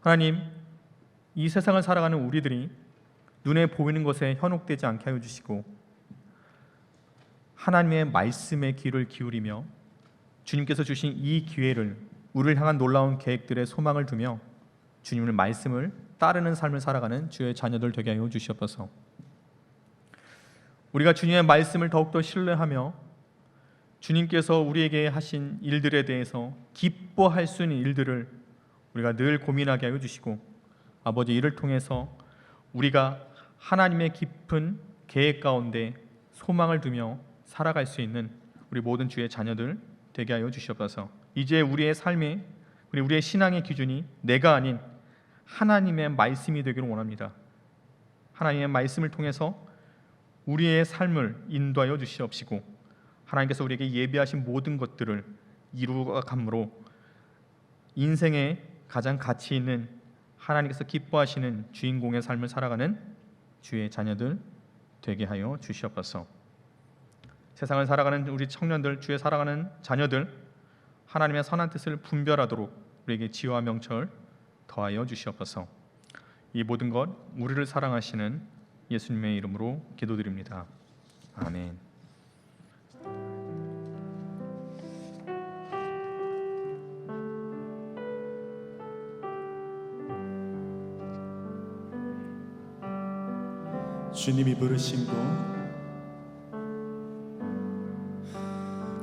Speaker 7: 하나님, 이 세상을 살아가는 우리들이 눈에 보이는 것에 현혹되지 않게 하여 주시고 하나님의 말씀에 귀를 기울이며 주님께서 주신 이 기회를 우리를 향한 놀라운 계획들의 소망을 두며 주님의 말씀을 따르는 삶을 살아가는 주의 자녀들 되게 하여 주시옵소서. 우리가 주님의 말씀을 더욱더 신뢰하며 주님께서 우리에게 하신 일들에 대해서 기뻐할 수 있는 일들을 우리가 늘 고민하게 하여 주시고 아버지, 이를 통해서 우리가 하나님의 깊은 계획 가운데 소망을 두며 살아갈 수 있는 우리 모든 주의 자녀들 되게 하여 주시옵소서. 이제 우리의 삶에 우리의 신앙의 기준이 내가 아닌 하나님의 말씀이 되기를 원합니다. 하나님의 말씀을 통해서 우리의 삶을 인도하여 주시옵시고 하나님께서 우리에게 예비하신 모든 것들을 이루어감으로 인생의 가장 가치 있는 하나님께서 기뻐하시는 주인공의 삶을 살아가는 주의 자녀들 되게 하여 주시옵소서. 세상을 살아가는 우리 청년들, 주의 살아가는 자녀들, 하나님의 선한 뜻을 분별하도록 우리에게 지혜와 명철 더하여 주시옵소서. 이 모든 것 우리를 사랑하시는 예수님의 이름으로 기도드립니다. 아멘.
Speaker 1: 주님이 부르신 곳,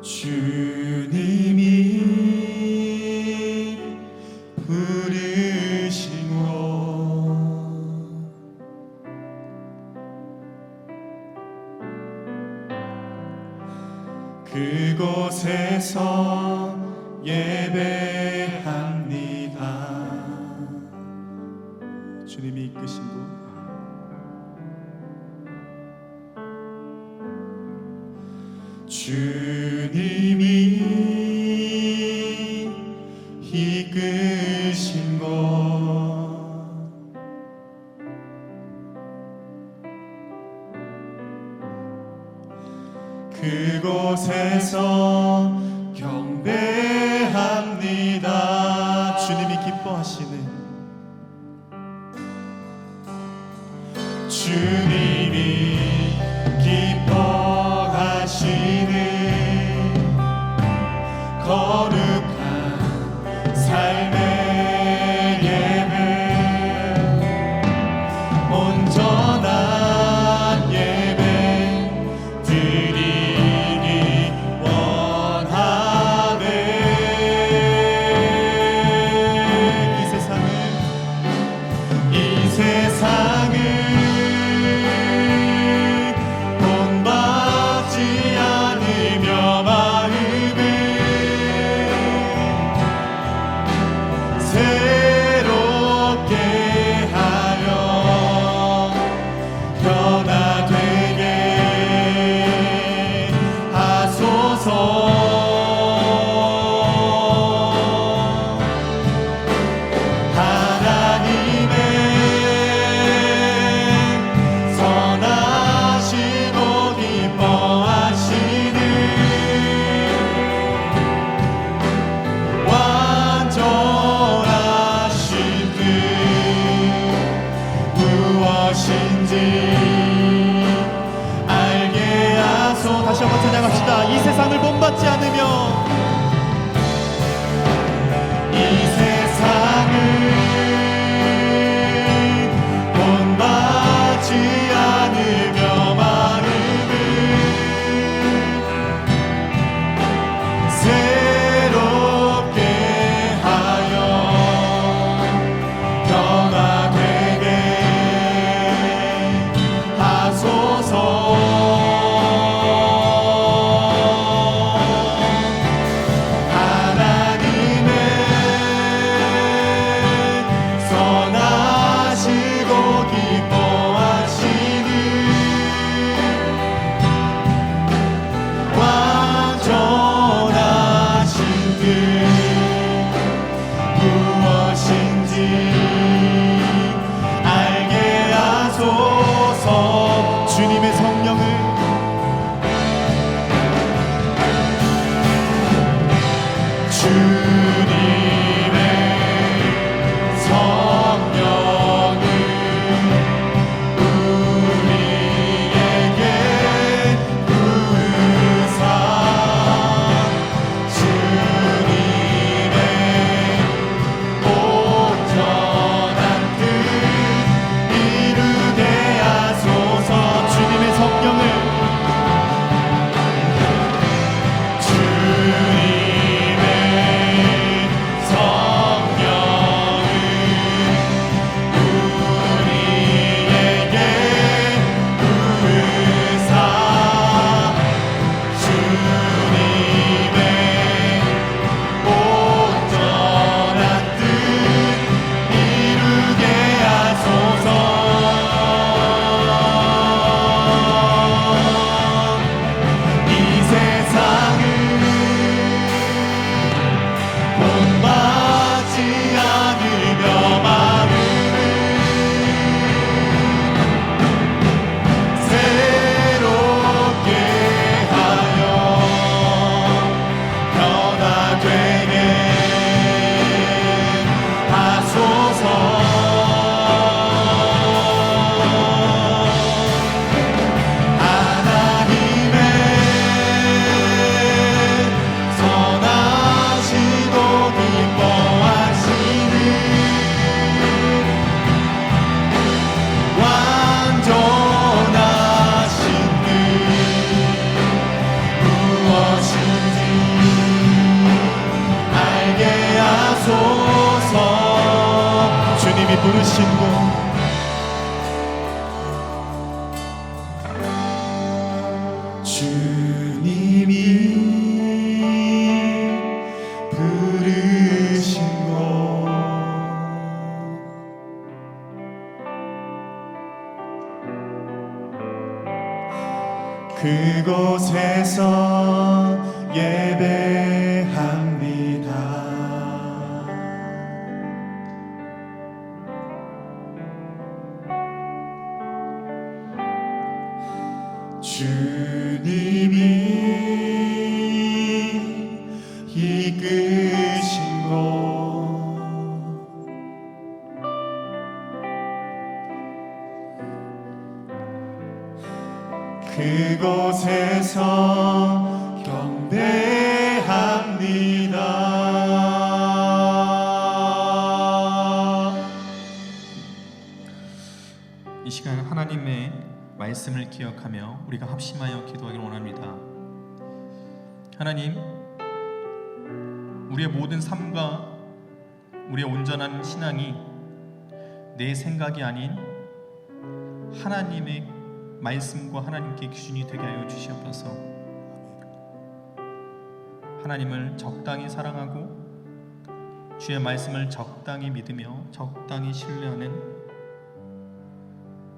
Speaker 1: 주님이 부르신 곳, 그곳에서 예배합니다. 주님이 이끄신 곳, 주님이
Speaker 4: 이끄신 곳 그곳에서 경배합니다. 주님이 기뻐하시는 주님이 기뻐하시는 거룩한 삶의 예배 온전한 예배 드리기 원하네. 이 세상을 본받지 않으며 마음을 새롭게 하여 변화되게 하소서. 하나님의 선하시고 기뻐하시는 완전하신 뜻 무엇인지 알게 하소. 다시 한번 찬양합시다. 이 세상을 본받지 않으며 이 세상을 본받지 않으며 마음을 새롭게 하여 변화되게 하소서. 하나님의 선하시고 기뻐하시는 완전하신 뜻 무엇인지 알게 하소서. 주님의 성령을 주님의 성령을 우리에게 부으사 주님의 온전한 뜻 이루게 하소서. 주님의 성령을 주님의 성령을 우리에게 부으사 주님의 온전한 뜻 이루게 하소서. 이 세상을 본받지 않으며 마음을 새롭게 하여 변화되게 하소서. 하나님의 선하시고 기뻐하시는 완전하신 뜻 무엇인지 알게 하소서. 주님이 부르신 곳 주님이 부르신 곳 그곳에서 예배합니다. 주님이 이끄신 곳 그곳에서 경배합니다.
Speaker 7: 이 시간 하나님의 말씀을 기억하며 우리가 합심하여 기도하기를 원합니다. 하나님, 우리의 모든 삶과 우리의 온전한 신앙이 내 생각이 아닌 하나님의 말씀과 하나님께 기준이 되게 하여 주시옵소서. 하나님을 적당히 사랑하고 주의 말씀을 적당히 믿으며 적당히 신뢰하는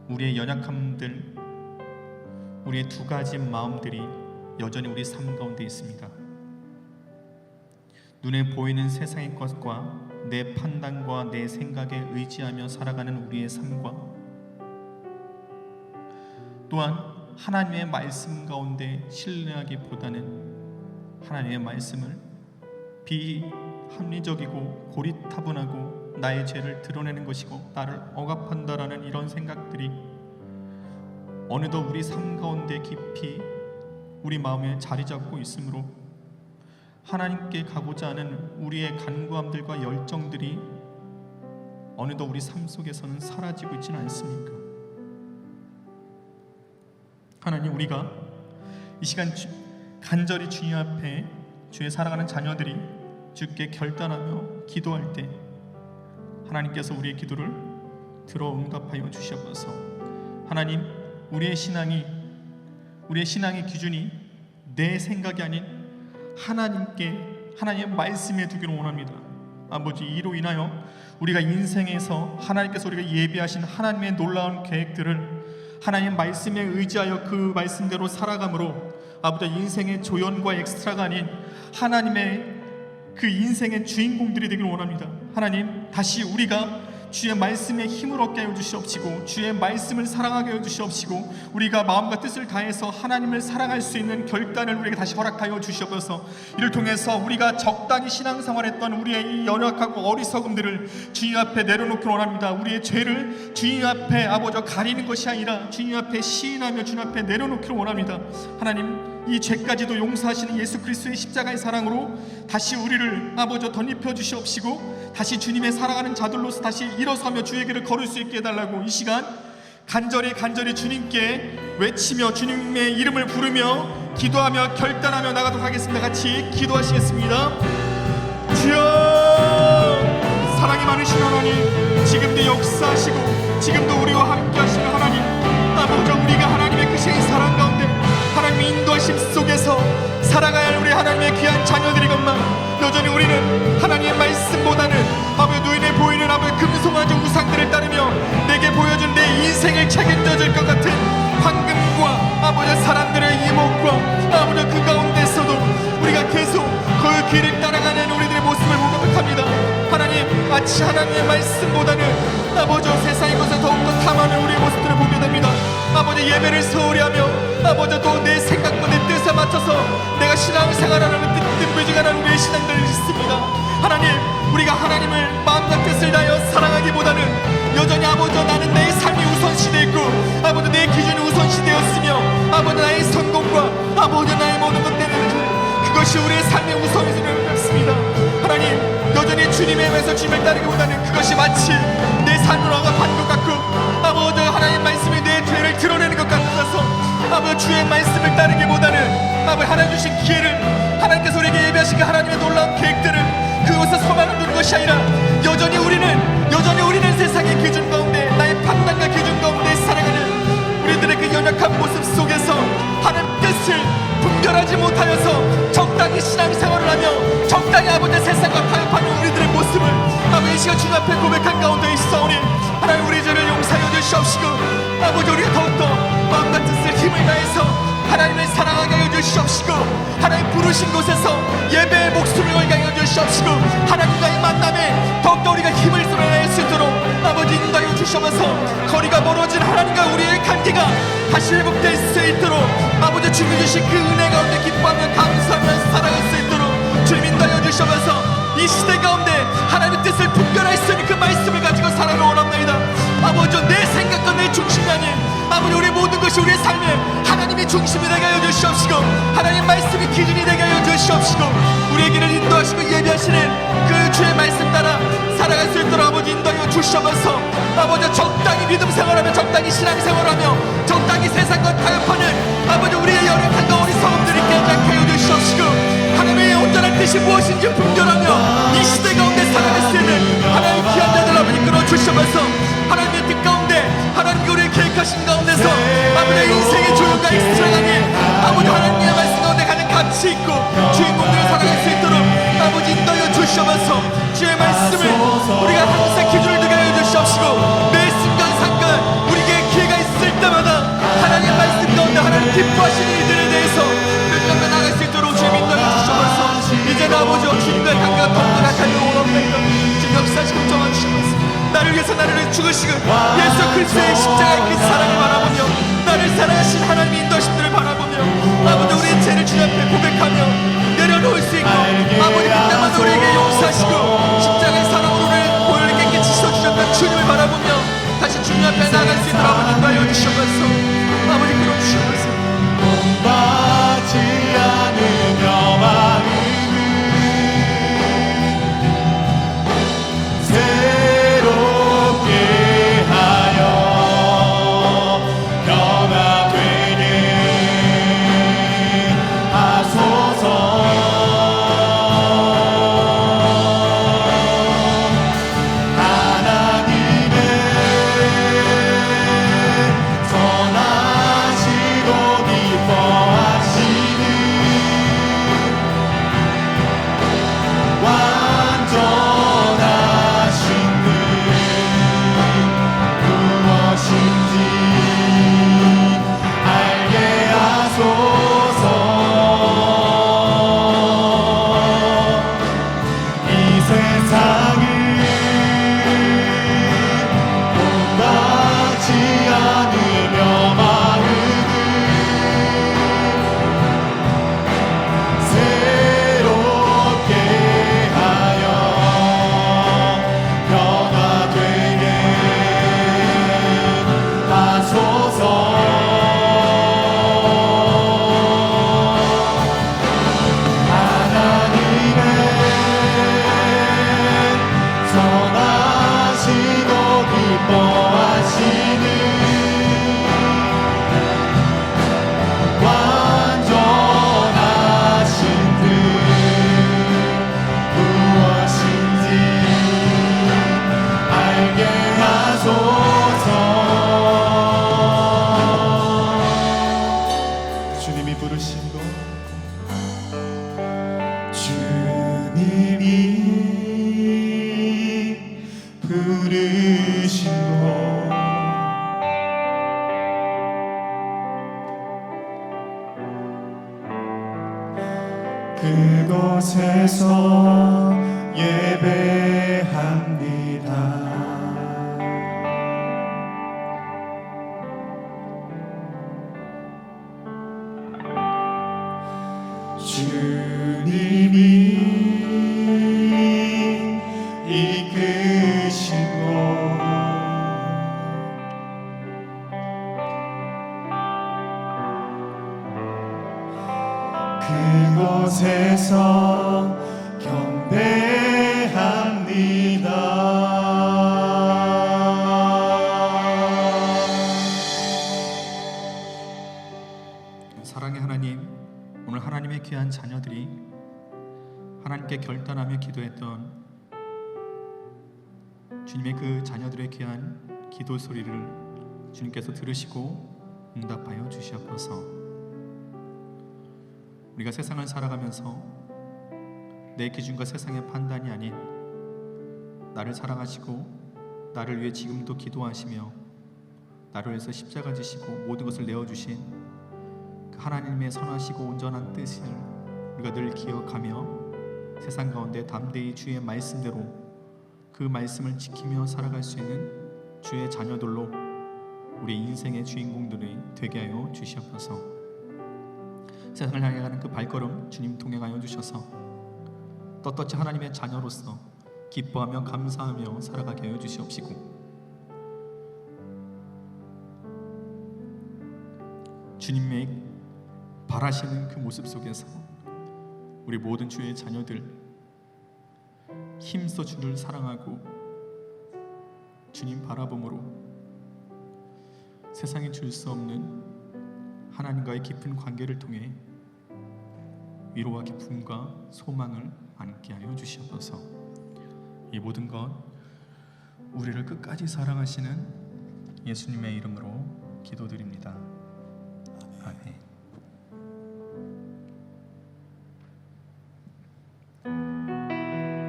Speaker 7: 우리의 연약함들, 우리의 두 가지 마음들이 여전히 우리 삶 가운데 있습니다. 눈에 보이는 세상의 것과 내 판단과 내 생각에 의지하며 살아가는 우리의 삶과 또한 하나님의 말씀 가운데 신뢰하기보다는 하나님의 말씀을 비합리적이고 고리타분하고 나의 죄를 드러내는 것이고 나를 억압한다라는 이런 생각들이 어느덧 우리 삶 가운데 깊이 우리 마음에 자리 잡고 있으므로 하나님께 가고자 하는 우리의 간구함들과 열정들이 어느덧 우리 삶 속에서는 사라지고 있지는 않습니까? 하나님, 우리가 이 시간 간절히 주님 앞에 주의 사랑하는 자녀들이 주께 결단하며 기도할 때 하나님께서 우리의 기도를 들어 응답하여 주시옵소서. 하나님, 우리의 신앙의 기준이 내 생각이 아닌 하나님의 말씀에 두기를 원합니다. 아버지, 이로 인하여 우리가 인생에서 하나님께서 우리가 예비하신 하나님의 놀라운 계획들을 하나님의 말씀에 의지하여 그 말씀대로 살아감으로 아버지, 인생의 조연과 엑스트라가 아닌 하나님의 그 인생의 주인공들이 되기를 원합니다. 하나님, 다시 우리가 주의 말씀에 힘을 얻게 하여 주시옵시고 주의 말씀을 사랑하게 하여 주시옵시고 우리가 마음과 뜻을 다해서 하나님을 사랑할 수 있는 결단을 우리에게 다시 허락하여 주시옵소서. 이를 통해서 우리가 적당히 신앙생활했던 우리의 이 연약하고 어리석음들을 주님 앞에 내려놓기를 원합니다. 우리의 죄를 주님 앞에 아버지 가리는 것이 아니라 주님 앞에 시인하며 주님 앞에 내려놓기를 원합니다. 하나님, 이 죄까지도 용서하시는 예수 그리스도의 십자가의 사랑으로 다시 우리를 아버지 덧입혀 주시옵시고 다시 주님의 사랑하는 자들로서 다시 일어서며 주의 길을 걸을 수 있게 해달라고 이 시간 간절히 주님께 외치며 주님의 이름을 부르며 기도하며 결단하며 나가도록 하겠습니다. 같이 기도하시겠습니다. 주여, 사랑이 많으신 하나님, 지금도 역사하시고 지금도 우리와 함께 하시는 하나님, 아버지, 우리가 하나님의 그 신 사랑 가운데 하나님의 인도하심 속에서 살아가야 할 우리 하나님의 귀한 자녀들이건만 여전히 우리는 하나님의 말씀보다는 아버지 눈에 보이는 아버지 금송아지 우상들을 따르며 내게 보여준 내 인생을 책임져줄 것 같은 황금과 아버지 사람들의 이목과 아버지 그 가운데서도 우리가 계속 그 길을 따라가는 우리들의 모습을 보고 합니다. 하나님, 마치 하나님의 말씀보다는 아버지 세상의 것에 더욱더 탐하는 우리의 모습들을 보게 됩니다. 아버지, 예배를 소홀히 하며 아버지 또 내 생각과 내 뜻에 맞춰서 내가 신앙생활하는 뜻부지간한 우리의 신앙들을 있습니다. 하나님, 우리가 하나님을 마음과 뜻을 다하여 사랑하기보다는 여전히 아버지 나는 내 삶이 우선시되었고 아버지 내 기준이 우선시되었으며 아버지 나의 성공과 아버지 나의 모든 것들은 그것이 우리의 삶의 우선순위를 갖습니다. 하나님, 여전히 주님의 외에서 주님을 따르기보다는 그것이 마치 내 삶을 억압하는 것 같고 아버지 하나님 말씀이 내 죄를 드러내는 것 같아서 아버지 주의 말씀을 따르기보다는 아버지 하나님 주신 기회를 하나님께서 우리에게 예비하신 그 하나님의 놀라운 계획들을 그곳에 서만을 두는 것이 아니라 여전히 우리는 세상의 기준 가운데 나의 판단과 기준 가운데 살아가는 우리들의 그 연약한 모습 속에서 하나님 뜻을 분별하지 못하여서 적당히 신앙생활을 하며 적당히 아버지 세상과 타협하는 우리들의 모습을 아버지 이 시간 주님 앞에 고백한 가운데 있사오니 하나님 우리 죄를 용서하여 주시옵시고 아버지 우리가 더욱더 마음과 뜻을 힘을 다해서 하나님을 사랑하게 하여 주시옵시고 하나님 부르신 곳에서 예배의 목숨을 걸게 하여 주시옵시고 하나님과의 만남에 더욱더 우리가 힘을 쏟아낼 수 있도록 아버지 인도하여 주시옵소서. 거리가 멀어진 하나님과 우리의 관계가 다시 회복될 수 있도록
Speaker 11: 주님이 주신 그 은혜 가운데 기뻐하며 감사하며 살아갈 수 있도록 주님 인도하여 주셔서 이 시대 가운데 하나님의 뜻을 분별할 수 있는 그 말씀을 가지고 살아가기 원합니다. 아버지, 내 생각과 내 중심이 아닌 아버지, 우리 모든 것이 우리의 삶에 하나님이 중심이 되게 하여 주시옵시고 하나님 말씀이 기준이 되게 하여 주시옵시고 우리의 길을 인도하시고 예비하시는 그 주의 말씀 따라 살아갈 수 있도록 아버지 인도하여 주시옵소서. 아버지, 적당히 믿음 생활하며 적당히 신앙 생활하며 적당히 세상과 타협하는 아버지 우리의 연약함과 어리석음들이 깨지 않게 하여 주시옵시고 하나님의 온전한 뜻이 무엇인지 분별하며 이 시대 가운데 살아갈 수 있는 하나님의 귀한 자들 아버지 끌어주시옵소서. 하나님의 뜻 가운데 하나님께 우리를 계획하신 가운데서 아버지의 인생의 조용과 익스트라가니 아버지 하나님의 말씀 가운데 가는 가치 있고 주인공들을 살아갈 수 있도록 아버지 인도하여 주시옵소서. 주의 말씀을 우리가 항상 기준을 두게 하여 주시옵시고 매 순간순간 우리에게 기회가 있을 때마다 하나님의 말씀 가운데 하나님 기뻐하시는 일들에 대해서 끝까지 나갈 수 있도록 주님 인도하여 주시옵소서. 이제는 아버지와 주님과의 관계가 더욱더 나타나기를 원합니다. 주님 역사하시고 정하주시옵소서. 나를 위해서 나를 죽으시고 예수 그리스도의 십자가의 그 사랑을 바라보며 나를 사랑하신 하나님의 인도하심들을 바라보며 아버지 우리의 죄를 주님 앞에 고백하며 내려놓을 수 있고 아버지 그때마다 우리에게 용서하시고 십자가의 사랑으로 우리를 보혈을 깨끗이 씻어주셨던 주님을 바라보며 다시 주님 앞에 나아갈 수 있도록 아버지 인도하여 주시옵소서. 아버지 끌어주시옵소서.
Speaker 4: 본받지 않으며 마음을 새롭게 하여 변화되게 하소서. 하나님의 선하시고 기뻐하시는 완전하신 그 무엇인지 알게 하소서. 이 세상을 본받지 않으며 마음을 새롭게 하여 변화되게 하소서. 하나님의 선하시고 기뻐하시는 완전하신 그 무엇인지 알게 하소서.
Speaker 1: 주님이 부르신 곳
Speaker 4: 주님이 부르신 곳 그곳에서 예배합니다. 주님이 이끄신 곳 그곳에서 경배합니다.
Speaker 7: 사랑의 하나님, 오늘 하나님의 귀한 자녀들이 하나님께 결단하며 기도했던 주님의 그 자녀들의 귀한 기도 소리를 주님께서 들으시고 응답하여 주시옵소서. 우리가 세상을 살아가면서 내 기준과 세상의 판단이 아닌 나를 사랑하시고 나를 위해 지금도 기도하시며 나를 위해서 십자가 지시고 모든 것을 내어주신 그 하나님의 선하시고 온전한 뜻을 우리가 늘 기억하며 세상 가운데 담대히 주의 말씀대로 그 말씀을 지키며 살아갈 수 있는 주의 자녀들로 우리 인생의 주인공들이 되게 하여 주시옵소서.
Speaker 11: 세상을 향해 가는 그 발걸음 주님 동행하여 주셔서 떳떳이 하나님의 자녀로서 기뻐하며 감사하며 살아가게 하여 주시옵시고, 주님의 바라시는 그 모습 속에서 우리 모든 주의 자녀들 힘써 주를 사랑하고 주님 바라봄으로 세상에 줄 수 없는 하나님과의 깊은 관계를 통해 위로와 기쁨과 소망을 안게 하여 주시옵소서. 이 모든 것 우리를 끝까지 사랑하시는 예수님의 이름으로 기도드립니다. 아멘.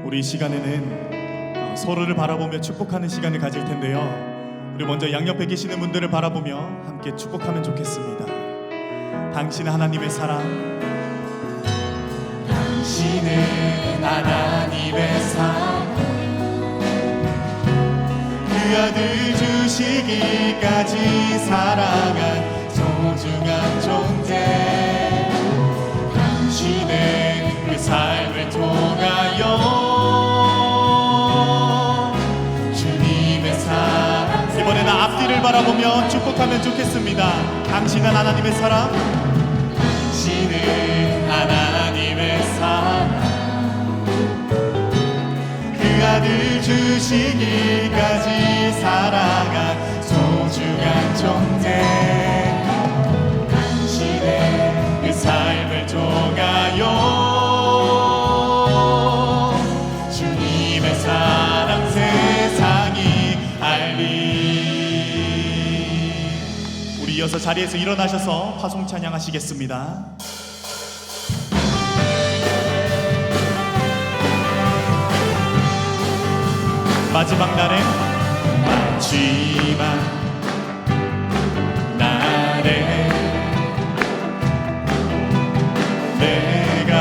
Speaker 1: 우리 이 시간에는 서로를 바라보며 축복하는 시간을 가질 텐데요. 우리 먼저 양옆에 계시는 분들을 바라보며 함께 축복하면 좋겠습니다. 당신은 하나님의 사랑, 당신은 하나님의 사랑, 그 아들 주시기까지 사랑한 소중한 존재, 당신의 그 삶을 통하여 주님의 사랑. 이번에는 앞뒤를 바라보며 축복하면 좋겠습니다. 당신은 하나님의 사랑, 당신은 하나님의 사랑, 그 아들 주시기까지 사랑한 소중한 존재, 당신의 그 삶을 통하여 주님의 사랑 세상이 알리. 우리 이어서 자리에서 일어나셔서 화송 찬양하시겠습니다. 마지막 날에, 마지막 날에 내가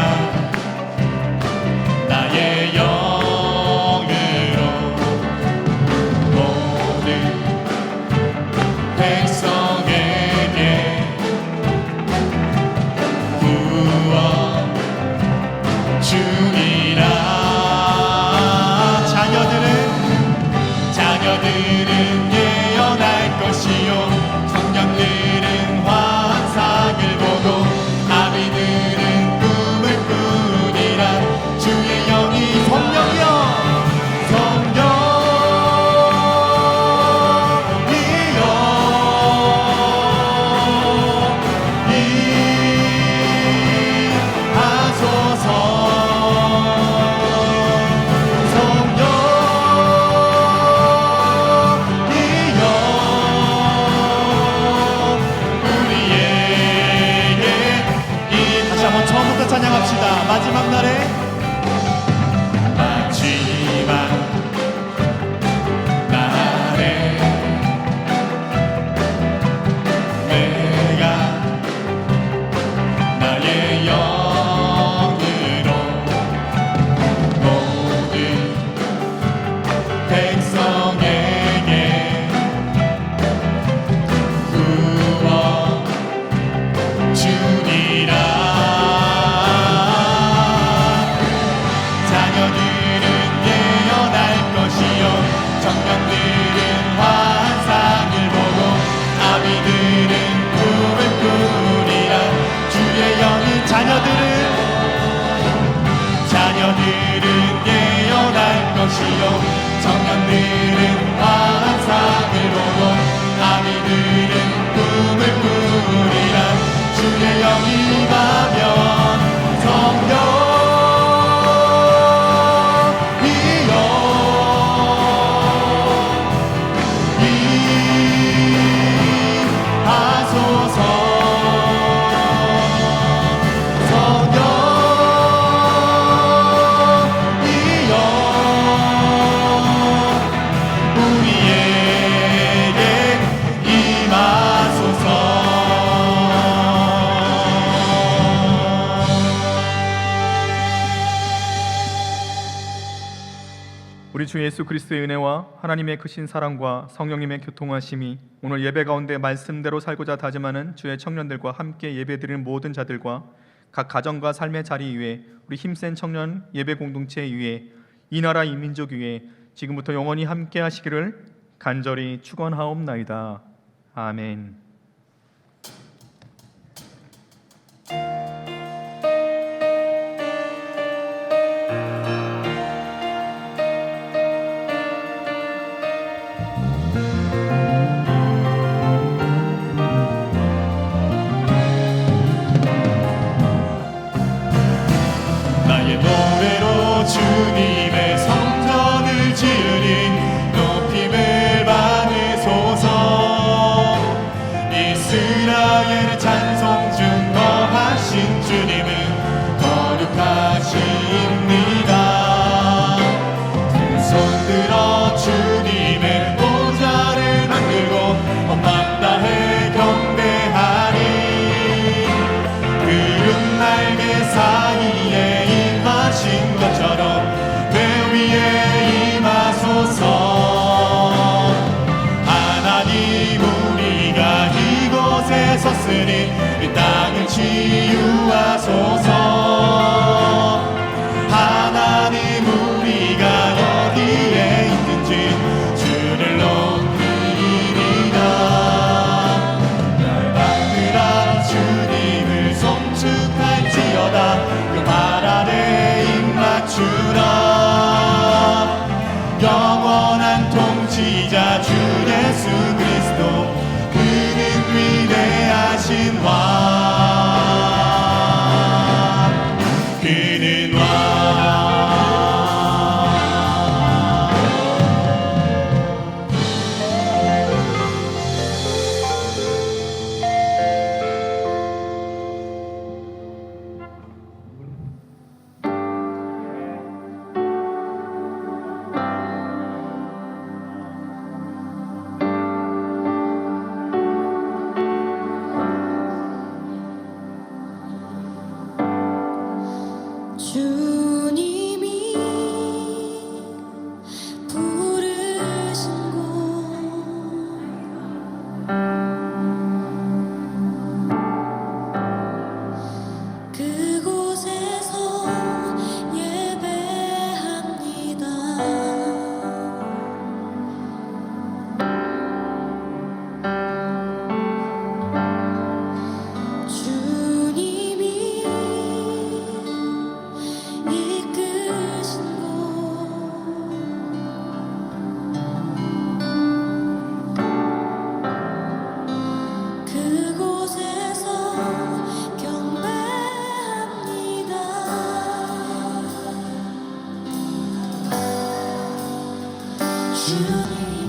Speaker 1: 나의 영으로 모든 백성에게 구원 주리라. 자녀들은 예언할 것이요, 청년들은 환상을 보고, 아비들은 꿈을 꾸리라. 주의 영이 성령이여, 성령이여 임하소서. 찬양합시다. 마지막 날에, 마지막 날에 내가 나의 영으로 모든 백성에게 구원 주리라. 청년들은 환상을 보고, 아비들은 꿈을 꾸리라. 주의 영이 자녀들은 예언할 것이요, 청년들은 환상을 보고, 아비들은 꿈을 꾸리라. 주의 영이 임하면 성령이여
Speaker 7: 주 예수 그리스도의 은혜와 하나님의 크신 사랑과 성령님의 교통하심이 오늘 예배 가운데 말씀대로 살고자 다짐하는 주의 청년들과 함께 예배드리는 모든 자들과 각 가정과 삶의 자리 위에 우리 힘센 청년 예배 공동체 위에 이 나라 이 민족 위에 지금부터 영원히 함께 하시기를 간절히 축원하옵나이다. 아멘.
Speaker 4: 나의 노래로 주님의 성전을 지으니 높임을 받으소서. 이스라엘의 찬송 중 거하신 주님은 거룩하십니다. 두 손 들어 주님의 보좌를 만들고 온 맘 다해 경배하리. 구름 날개 사이에 임하신 것처럼 배 위에 임하소서. 하나님 우리가 이곳에 섰으니 이 땅을 치유하소서. 하나님 우리가 어디에 있든지 주를 높이리라. 열방들아 주님을 송축할지어다. 그 발 아래 입 맞추라. 영원한 통치자 주 예수 그리스도 그는 위대하신 왕. 그는 왕.
Speaker 8: 주님이 부르신 곳 그곳에서 예배합니다. 주님이 이끄신 곳 그곳에서 경배합니다. 주님